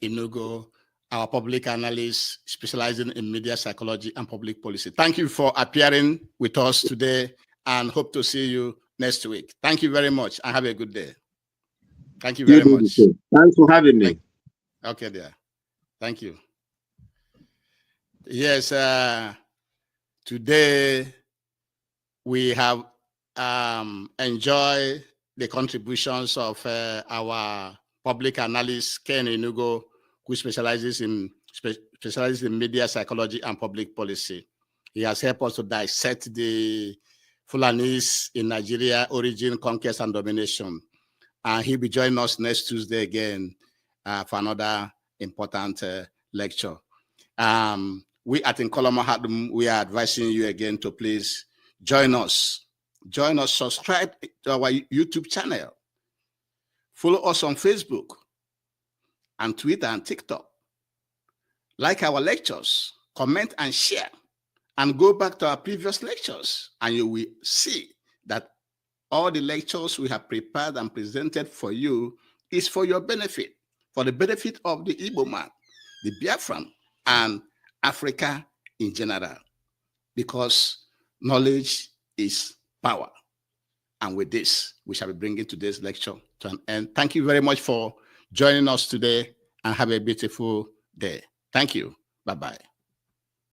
Inugo, our public analyst specializing in media psychology and public policy. Thank you for appearing with us today and hope to see you next week. Thank you very much and have a good day. Thank you very much. Thanks for having me. Okay, dear. Thank you. Yes, today we have enjoyed the contributions of our public analyst, Ken Inugo, who specializes in media psychology and public policy. He has helped us to dissect the Fulanis in Nigeria, origin, conquest, and domination. And he'll be joining us next Tuesday again for another important lecture. We at Nkoloma Hadum, we are advising you again to please join us. Join us, subscribe to our YouTube channel. Follow us on Facebook and Twitter and TikTok. Like our lectures, comment and share, and go back to our previous lectures, and you will see that all the lectures we have prepared and presented for you is for your benefit, for the benefit of the Igbo man, the Biafran, and Africa in general, because knowledge is power. And with this, we shall be bringing today's lecture to an end. Thank you very much for joining us today and have a beautiful day. Thank you. Bye-bye.